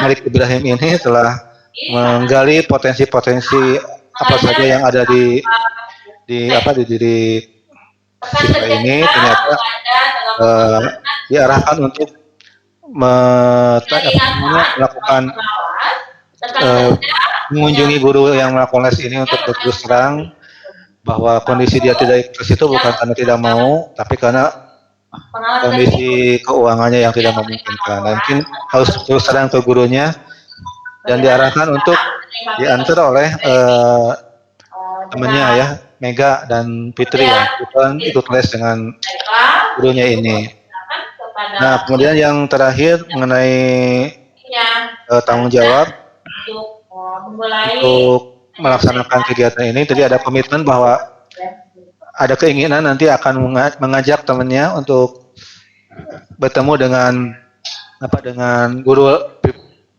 Malik Ibrahim ini telah menggali potensi-potensi apa saja yang ada di diri siswa ini, ternyata diarahkan untuk melakukan mengunjungi guru yang melakukan les ini untuk berterus terang bahwa kondisi dia tidak ikut les itu bukan karena tidak mau, tapi karena kondisi keuangannya yang tidak memungkinkan. Dan mungkin harus terus terang ke gurunya dan diarahkan untuk diantar oleh temannya ya, Mega dan Fitri ya, kebetulan ikut les dengan gurunya ini. Nah, kemudian yang terakhir mengenai tanggung jawab untuk melaksanakan kegiatan ini, tadi ada komitmen bahwa ada keinginan nanti akan mengajak temannya untuk bertemu dengan guru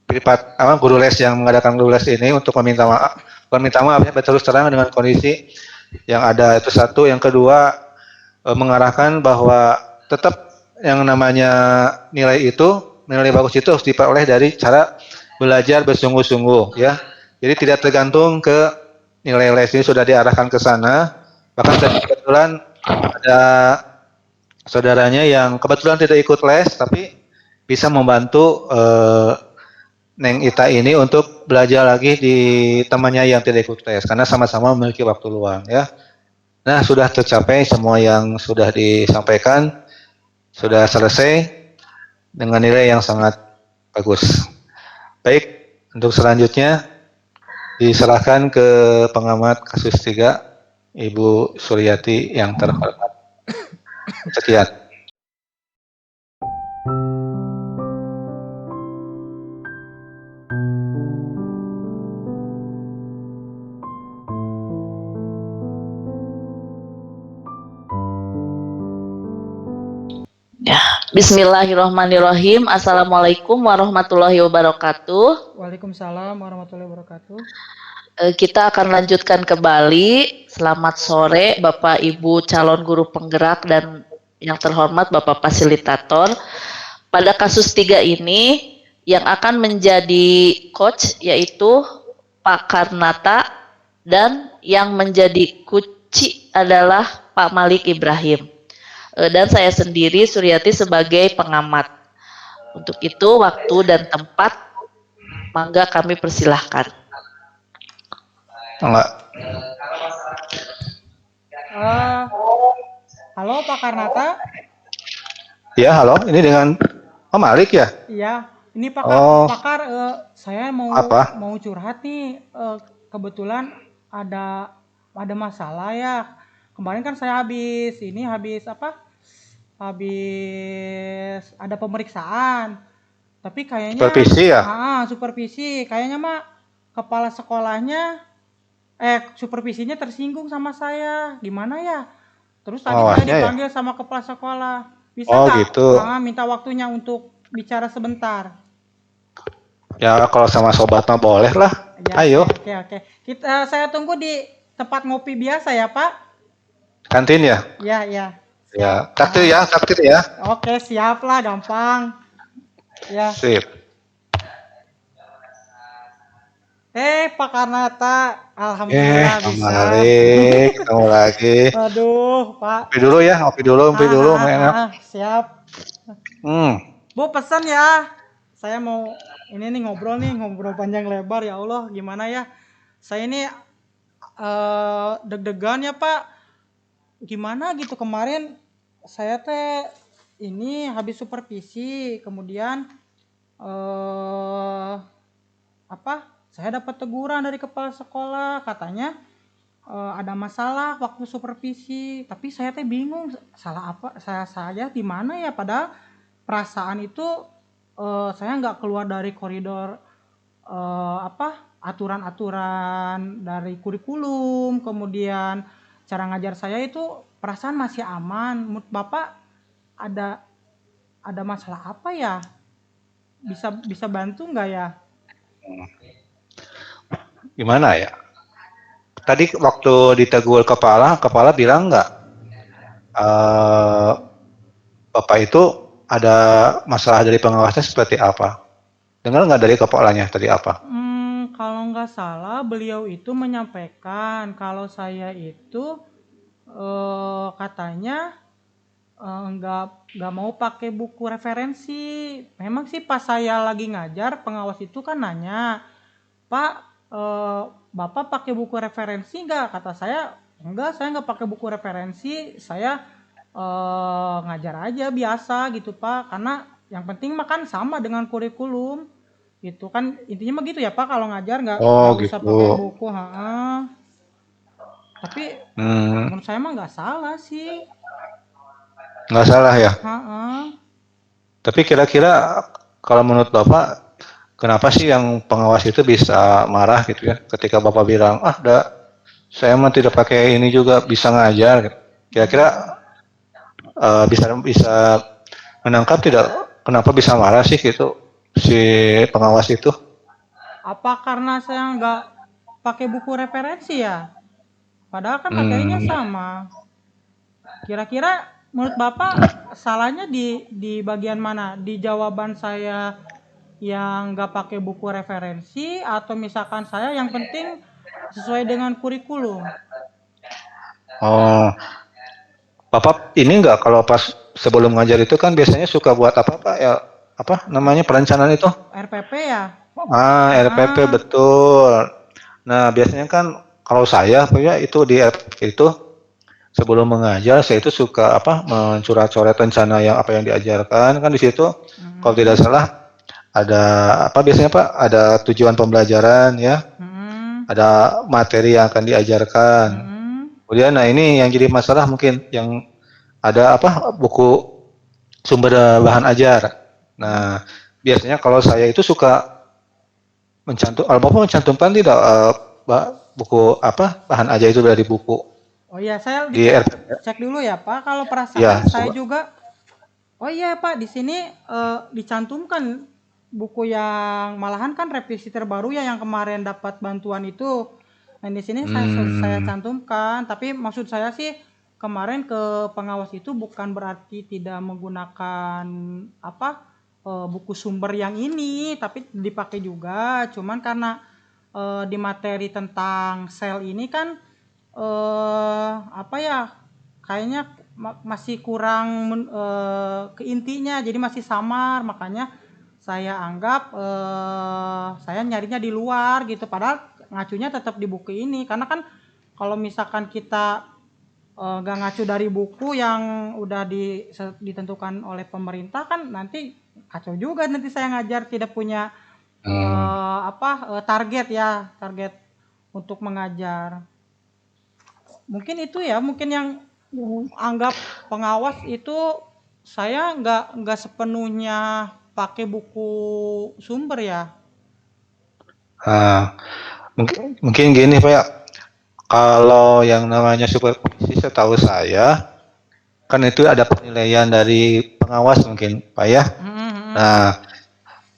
privat, guru les yang mengadakan guru les ini untuk meminta maaf ya, terus terang dengan kondisi yang ada itu satu. Yang kedua, mengarahkan bahwa tetap yang namanya nilai bagus itu harus diperoleh dari cara belajar bersungguh-sungguh ya. Jadi tidak tergantung ke nilai les, ini sudah diarahkan ke sana. Bahkan tadi kebetulan ada saudaranya yang kebetulan tidak ikut les tapi bisa membantu Neng Ita ini untuk belajar lagi di temannya yang tidak ikut les karena sama-sama memiliki waktu luang ya. Nah, sudah tercapai semua yang sudah disampaikan, sudah selesai dengan nilai yang sangat bagus. Baik, untuk selanjutnya diserahkan ke pengamat kasus 3, Ibu Suryati yang terhormat. Sekian. Bismillahirrahmanirrahim. Assalamualaikum warahmatullahi wabarakatuh. Waalaikumsalam warahmatullahi wabarakatuh. Kita akan lanjutkan kembali. Selamat sore Bapak Ibu calon guru penggerak dan yang terhormat Bapak fasilitator. Pada kasus 3 ini yang akan menjadi coach yaitu Pak Karnata dan yang menjadi kunci adalah Pak Malik Ibrahim. Dan saya sendiri Suryati sebagai pengamat. Untuk itu waktu dan tempat mangga kami persilahkan. Halo Pak Karnata. Ya, halo. Ini dengan Pak Malik ya? Iya, ini Pak Kar, saya mau curhat nih. Kebetulan ada masalah ya. Kemarin kan saya habis habis ada pemeriksaan. Tapi kayaknya Supervisi ya? supervisi. Kayaknya mah kepala sekolahnya supervisinya tersinggung sama saya. Gimana ya? Terus tadi saya Pengawasnya ya? dipanggil sama kepala sekolah. Bisa Oh nggak gitu. minta waktunya untuk bicara sebentar? Ya kalau sama sobat mah boleh lah. Ya, Ayo, oke. Saya tunggu di tempat ngopi biasa ya, Pak. kantin ya? Ya. Ya, Siap. traktir ya. Oke, siap lah, gampang. Ya. Sip. Pak Karnata, alhamdulillah bisa. Ketemu lagi. Aduh, Pak. Ngopi dulu, enak. Siap. Bu, pesan ya. Saya mau ini nih ngobrol panjang lebar, ya Allah, gimana ya? Saya ini deg-degan ya, Pak. Gimana gitu kemarin saya teh ini habis supervisi, kemudian saya dapat teguran dari kepala sekolah, katanya ada masalah waktu supervisi, tapi saya teh bingung salah apa saya gimana ya, padahal perasaan itu saya nggak keluar dari koridor aturan-aturan dari kurikulum, kemudian cara ngajar saya itu perasaan masih aman. Menurut Bapak ada masalah apa ya? Bisa bantu nggak ya? Gimana ya? Tadi waktu ditegur kepala bilang nggak, Bapak itu ada masalah dari pengawasnya seperti apa? Dengar nggak dari kepalanya tadi apa? Kalau nggak salah beliau itu menyampaikan kalau saya itu katanya nggak mau pakai buku referensi. Memang sih pas saya lagi ngajar, pengawas itu kan nanya, Pak, Bapak pakai buku referensi nggak? Kata saya, enggak, saya nggak pakai buku referensi, saya ngajar aja biasa gitu, Pak, karena yang penting mah kan sama dengan kurikulum gitu kan, intinya mah gitu ya, Pak, kalau ngajar nggak usah pakai buku. Tapi menurut saya mah nggak salah sih. Nggak salah ya? Tapi kira-kira kalau menurut Bapak, kenapa sih yang pengawas itu bisa marah gitu ya ketika Bapak bilang, saya mah tidak pakai ini juga bisa ngajar gitu. Kira-kira bisa menangkap tidak kenapa bisa marah sih gitu si pengawas itu? Apa karena saya nggak pakai buku referensi ya? Padahal kan materinya sama. Kira-kira menurut Bapak salahnya di bagian mana? Di jawaban saya yang nggak pakai buku referensi, atau misalkan saya yang penting sesuai dengan kurikulum? Bapak ini nggak kalau pas sebelum ngajar itu kan biasanya suka buat apa Pak ya, apa namanya perencanaan itu? RPP ya? RPP betul. Nah biasanya kan kalau saya Pak ya itu di RPP itu sebelum mengajar saya itu suka mencoret-coret rencana apa yang diajarkan kan di situ. Kalau tidak salah ada biasanya Pak, ada tujuan pembelajaran ya, ada materi yang akan diajarkan. Kemudian ini yang jadi masalah mungkin yang ada buku sumber bahan ajar. Nah biasanya kalau saya itu suka Bapak mencantumkan tidak buku bahan ajar itu dari buku? Oh iya, saya cek dulu ya, Pak. Kalau perasaan ya, saya juga, oh iya Pak, di sini dicantumkan buku yang malahan kan revisi terbaru ya, yang kemarin dapat bantuan itu. Nah di sini saya cantumkan, tapi maksud saya sih kemarin ke pengawas itu bukan berarti tidak menggunakan buku sumber yang ini, tapi dipakai juga. Cuman karena di materi tentang sel ini kan kayaknya masih kurang ke intinya, jadi masih samar, makanya saya anggap saya nyarinya di luar gitu, padahal ngacunya tetap di buku ini. Karena kan kalau misalkan kita nggak ngacu dari buku yang udah ditentukan oleh pemerintah, kan nanti kacau juga, nanti saya ngajar tidak punya target untuk mengajar. Mungkin itu ya, mungkin yang anggap pengawas itu saya nggak sepenuhnya pakai buku sumber ya. Nah, mungkin gini Pak ya, kalau yang namanya supervisi setahu saya kan itu ada penilaian dari pengawas mungkin Pak ya. Nah,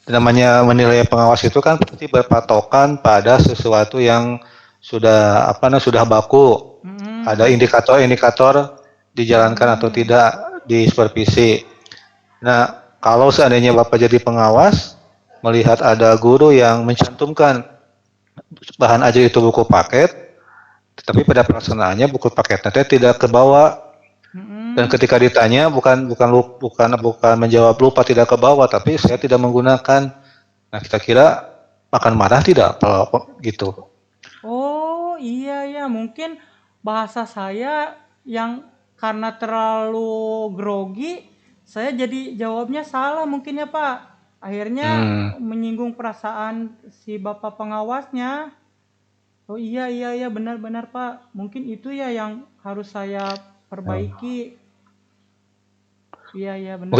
namanya menilai pengawas itu kan pasti berpatokan pada sesuatu yang sudah sudah baku. Ada indikator-indikator dijalankan atau tidak di supervisi. Nah, kalau seandainya Bapak jadi pengawas, melihat ada guru yang mencantumkan bahan ajar itu buku paket, tetapi pada pelaksanaannya buku paketnya tidak kebawa. Dan ketika ditanya bukan menjawab lupa tidak kebawa, tapi saya tidak menggunakan. Nah, kita kira akan marah tidak kalau gitu? Oh iya ya, mungkin bahasa saya yang karena terlalu grogi, saya jadi jawabnya salah mungkin ya Pak. Akhirnya menyinggung perasaan si Bapak pengawasnya. Oh iya benar-benar Pak. Mungkin itu ya yang harus saya perbaiki. Iya benar.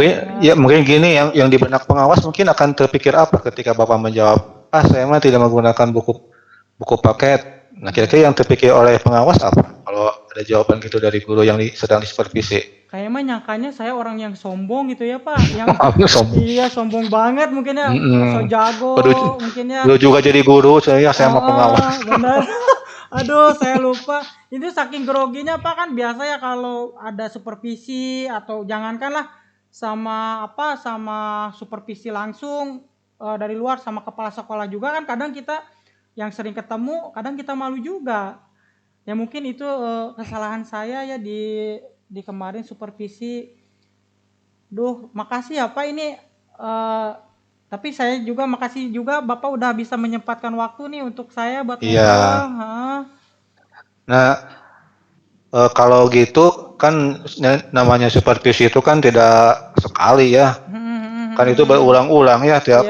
Mungkin gini, yang di benak pengawas mungkin akan terpikir apa ketika Bapak menjawab, saya mah tidak menggunakan buku paket. Nah, kira-kira yang terpikir oleh pengawas apa? Kalau ada jawaban gitu dari guru yang sedang disupervisi. Kayak mah nyangkanya saya orang yang sombong gitu ya Pak. Yang iya sombong banget mungkin ya. So jago mungkin ya. Dulu juga jadi guru, saya mah pengawas. Benar. Aduh, saya lupa. Itu saking groginya Pak, kan biasa ya kalau ada supervisi atau jangankanlah sama supervisi langsung dari luar sama kepala sekolah juga kan kadang kita yang sering ketemu, kadang kita malu juga. Ya mungkin itu kesalahan saya ya di kemarin supervisi. Duh, makasih ya Pak ini tapi saya juga makasih juga Bapak udah bisa menyempatkan waktu nih untuk saya buat ngobrol. Nah, kalau gitu kan namanya supervisi itu kan tidak sekali ya. Kan itu berulang-ulang ya tiap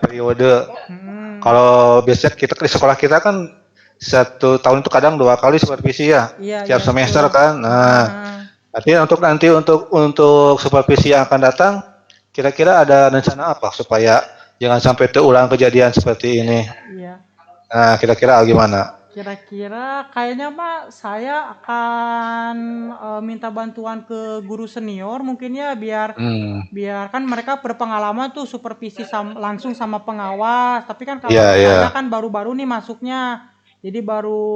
periode. Kalau biasanya kita di sekolah kita kan 1 tahun itu kadang 2 kali supervisi ya. Tiap semester kan. Nah, artinya untuk supervisi yang akan datang, kira-kira ada rencana apa supaya jangan sampai terulang kejadian seperti ini? Iya. Nah, kira-kira gimana? Kira-kira kayaknya Pak saya akan minta bantuan ke guru senior mungkin ya biar kan mereka berpengalaman tuh supervisi langsung sama pengawas. Tapi kan kalau saya kan baru-baru nih masuknya, jadi baru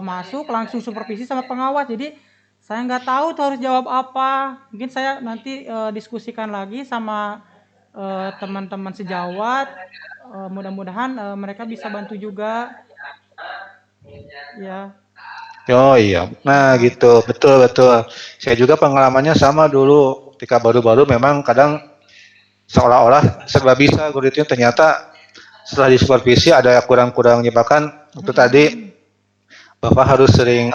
masuk langsung supervisi sama pengawas. Jadi saya nggak tahu tuh harus jawab apa. Mungkin saya nanti diskusikan lagi sama teman-teman sejawat. Mudah-mudahan mereka bisa bantu juga. Ya. Oh iya, nah gitu, betul. Saya juga pengalamannya sama dulu, ketika baru-baru memang kadang seolah-olah serba bisa guru itu, ternyata setelah disupervisi ada kurang-kurangnya. Bahkan itu tadi Bapak harus sering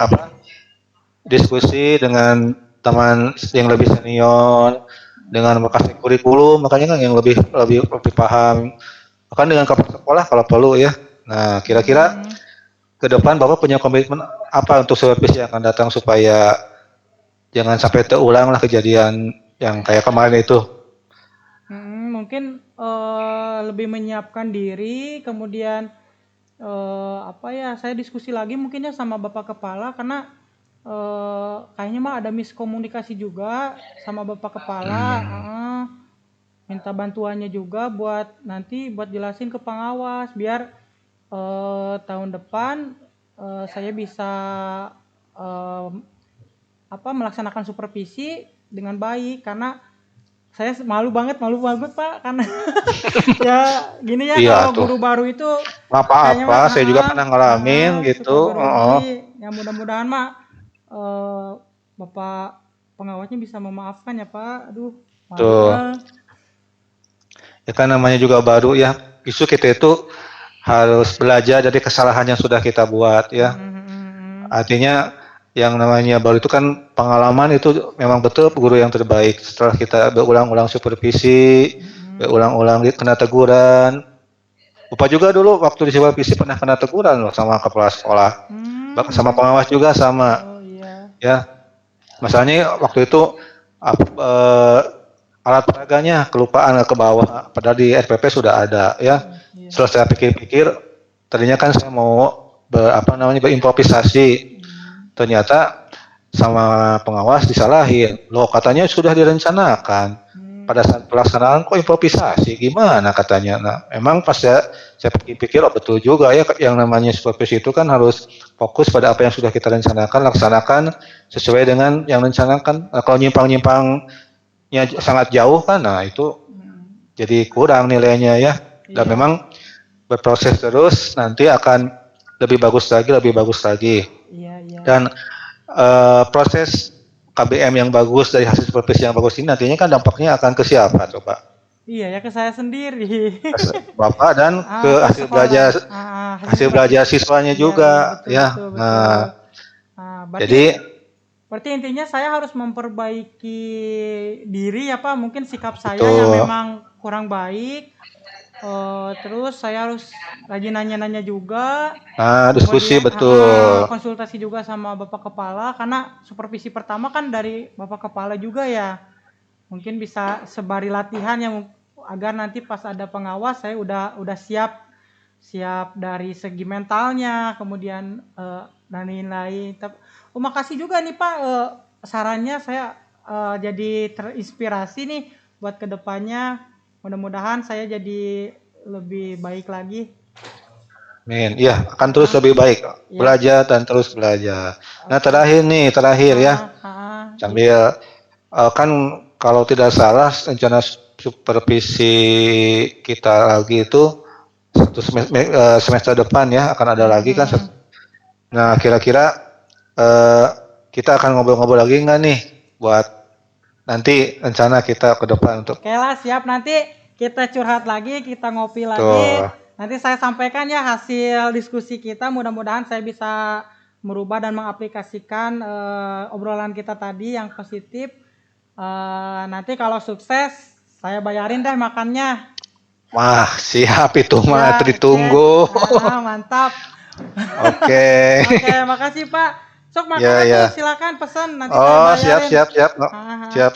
diskusi dengan teman yang lebih senior, dengan bekas kurikulum, makanya kan yang lebih paham. Bahkan dengan kepala sekolah kalau perlu ya. Nah, kira-kira ke depan Bapak punya komitmen apa untuk supervisi yang akan datang supaya jangan sampai terulang lah kejadian yang kayak kemarin itu? Mungkin lebih menyiapkan diri, kemudian saya diskusi lagi mungkin ya sama Bapak Kepala karena kayaknya mah ada miskomunikasi juga sama Bapak Kepala. Minta bantuannya juga buat jelasin ke pengawas biar tahun depan saya bisa melaksanakan supervisi dengan baik karena saya malu banget Pak karena ya gini ya kalau guru baru itu apa saya juga pernah ngalamin gitu. Ya mudah-mudahan mah Bapak pengawasnya bisa memaafkan ya Pak. Aduh. Ya kan namanya juga baru ya. Justru kita itu harus belajar dari kesalahan yang sudah kita buat ya. Artinya yang namanya baru itu kan pengalaman itu memang betul guru yang terbaik. Setelah kita berulang-ulang supervisi, berulang-ulang kena teguran. Bapak juga dulu waktu di supervisi pernah kena teguran loh sama kepala sekolah. Sama pengawas juga sama. Ya. Masalahnya waktu itu alat peraganya kelupaan ke bawah, padahal di RPP sudah ada ya. Iya. Setelah saya pikir-pikir, tadinya kan saya mau berimprovisasi, ternyata sama pengawas disalahin. Loh, katanya sudah direncanakan. Pada saat pelaksanaan kok improvisasi, gimana katanya. Nah, emang pas saya pikir-pikir, oh betul juga ya, yang namanya supervisi itu kan harus fokus pada apa yang sudah kita rencanakan, laksanakan sesuai dengan yang rencanakan. Nah, kalau nyimpang-nyimpangnya sangat jauh kan, nah itu jadi kurang nilainya ya. Dan memang berproses terus, nanti akan lebih bagus lagi, lebih bagus lagi. Iya. Dan proses KBM yang bagus dari hasil supervisi yang bagus ini nantinya kan dampaknya akan ke siapa coba? Iya ya, ke saya sendiri. Bapak dan ke Ke hasil sekolah. belajar hasil belajar siswanya Iya, juga betul, ya. betul. Nah, Berarti jadi intinya saya harus memperbaiki diri ya Pak, mungkin sikap saya Betul. yang memang kurang baik. Terus saya harus rajin nanya-nanya juga. diskusi Kemudian, betul. konsultasi juga sama Bapak Kepala, karena supervisi pertama kan dari Bapak Kepala juga ya. Mungkin bisa sebari latihan yang agar nanti pas ada pengawas saya udah siap dari segi mentalnya, kemudian dan lain-lain. Makasih juga nih Pak, sarannya saya jadi terinspirasi nih buat kedepannya. Mudah-mudahan saya jadi lebih baik lagi. Amin. Ya, akan terus lebih baik. Belajar dan terus belajar. Nah, terakhir ya. Sambil kan kalau tidak salah rencana supervisi kita lagi itu satu semester depan ya akan ada lagi kan. Nah, kira-kira kita akan ngobrol-ngobrol lagi nggak nih buat nanti rencana kita ke depan untuk. Oke lah, siap. Nanti kita curhat lagi, kita ngopi lagi. Nanti saya sampaikan ya hasil diskusi kita. Mudah-mudahan saya bisa merubah dan mengaplikasikan obrolan kita tadi yang positif. Nanti kalau sukses, saya bayarin deh makannya. Wah, siap itu mah, ditunggu. Mantap. Oke. Oke, makasih Pak. Sok makan tuh, silakan pesan nanti saya bayarin.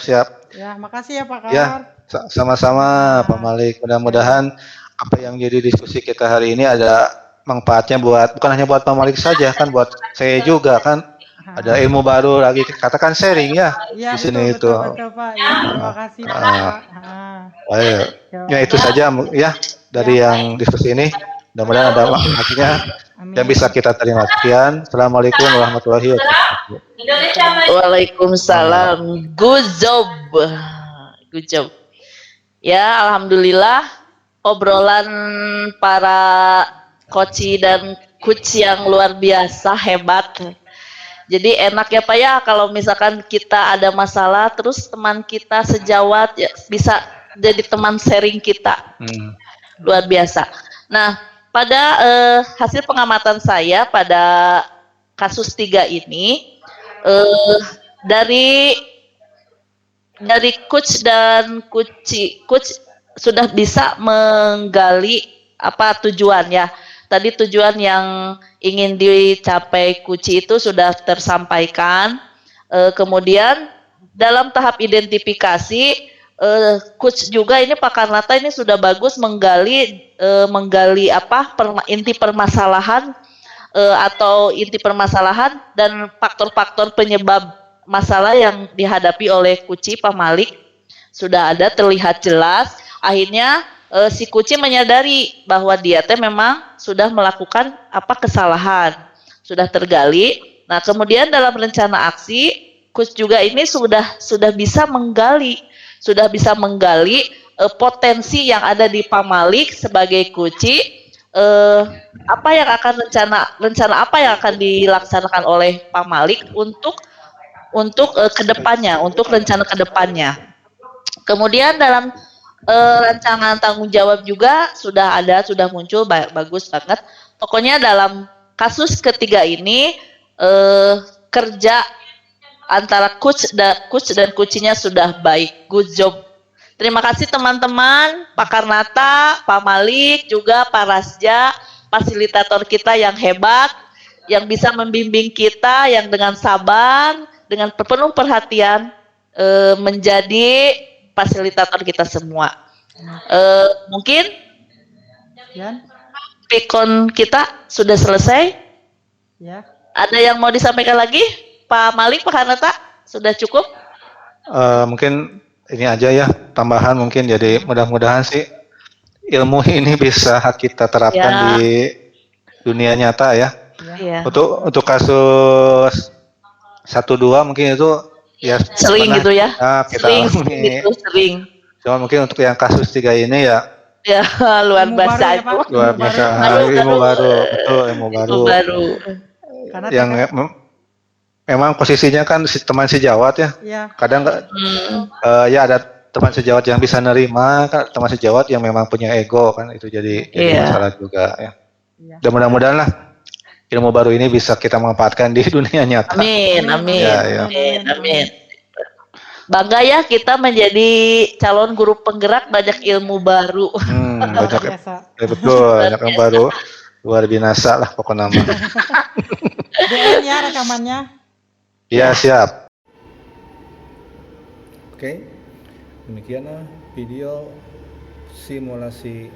Siap. Ya, makasih ya Pak Kar. Ya, sama-sama Pak Malik. Mudah-mudahan apa yang jadi diskusi kita hari ini ada manfaatnya bukan hanya buat Pak Malik saja, kan buat saya juga kan. Ada ilmu baru lagi, katakan sharing ya di sini itu. Betul Pak. Ya, terima kasih Pak. Ya itu saja ya dari yang diskusi ini. Mudah-mudahan ada manfaatnya yang bisa kita terima. Sekian. Assalamualaikum warahmatullahi wabarakatuh. Waalaikumsalam. Good job. Ya, alhamdulillah obrolan para koci dan coach yang luar biasa hebat. Jadi enak ya Pak ya kalau misalkan kita ada masalah terus teman kita sejawat ya, bisa jadi teman sharing kita. Luar biasa. Nah, pada hasil pengamatan saya pada kasus 3 ini dari coach dan coach sudah bisa menggali apa tujuannya. Tadi tujuan yang ingin dicapai Kuci itu sudah tersampaikan. Kemudian dalam tahap identifikasi, Coach juga ini Pak Karnata ini sudah bagus menggali inti permasalahan atau inti permasalahan dan faktor-faktor penyebab masalah yang dihadapi oleh Kuci Pak Malik sudah ada terlihat jelas. Akhirnya si Kuci menyadari bahwa dia memang sudah melakukan kesalahan, sudah tergali. Nah, kemudian dalam rencana aksi, Coach juga ini sudah bisa menggali potensi yang ada di Pak Malik sebagai Kuci. Apa yang akan rencana apa yang akan dilaksanakan oleh Pak Malik untuk kedepannya, untuk rencana kedepannya. Kemudian dalam rancangan tanggung jawab juga sudah muncul, bagus banget. Pokoknya dalam kasus ketiga ini kerja antara coach dan coachnya sudah baik. Good job. Terima kasih teman-teman, Pak Karnata, Pak Malik, juga Pak Rasja, fasilitator kita yang hebat, yang bisa membimbing kita yang dengan sabar dengan penuh perhatian menjadi fasilitator kita semua. Mungkin Sekian, pikon kita sudah selesai. ya. Ada yang mau disampaikan lagi? Pak Malik, Pak Hanata, sudah cukup? Mungkin ini aja ya tambahan mungkin, jadi mudah-mudahan sih ilmu ini bisa kita terapkan Ya. di dunia nyata ya. Iya. Untuk kasus 1-2 mungkin itu ya Sering pernah gitu ya. kita Sering alami. gitu, sering. Cuma mungkin untuk yang kasus 3 ini ya Ya, luar Ilmu biasa baru ya, itu. Pak? luar Ilmu biasa. baru. Ilmu baru, betul, ilmu Itu baru. baru. Karena Yang memang posisinya kan teman sejawat ya. ya, Kadang nggak Hmm, ya ada teman sejawat yang bisa nerima, kan teman sejawat yang memang punya ego kan, itu jadi Iya. masalah juga ya. ya. Dan mudah-mudahan lah ilmu baru ini bisa kita manfaatkan di dunia nyata. Amin, amin, Ya, ya. amin, amin. Bangga ya kita menjadi calon guru penggerak, banyak ilmu baru. Luar Banyak biasa. ya, betul, banyak yang baru, luar biasa lah pokoknya nama. DM ya rekamannya. Iya, siap. Oke, demikianlah video simulasi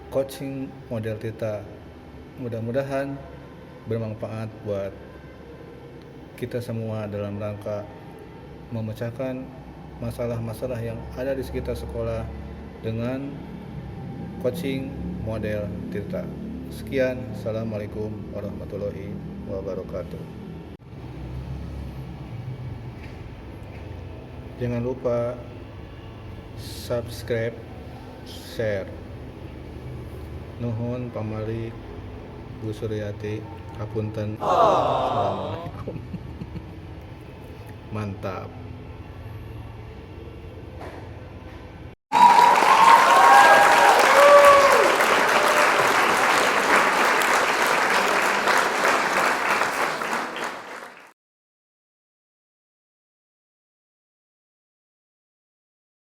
coaching model Theta. Mudah-mudahan bermanfaat buat kita semua dalam rangka memecahkan masalah-masalah yang ada di sekitar sekolah dengan coaching model Theta. Sekian, assalamualaikum warahmatullahi wabarakatuh. Jangan lupa subscribe, share. Nuhun pamalik Bu Suryati, hapunten. Assalamualaikum. Mantap.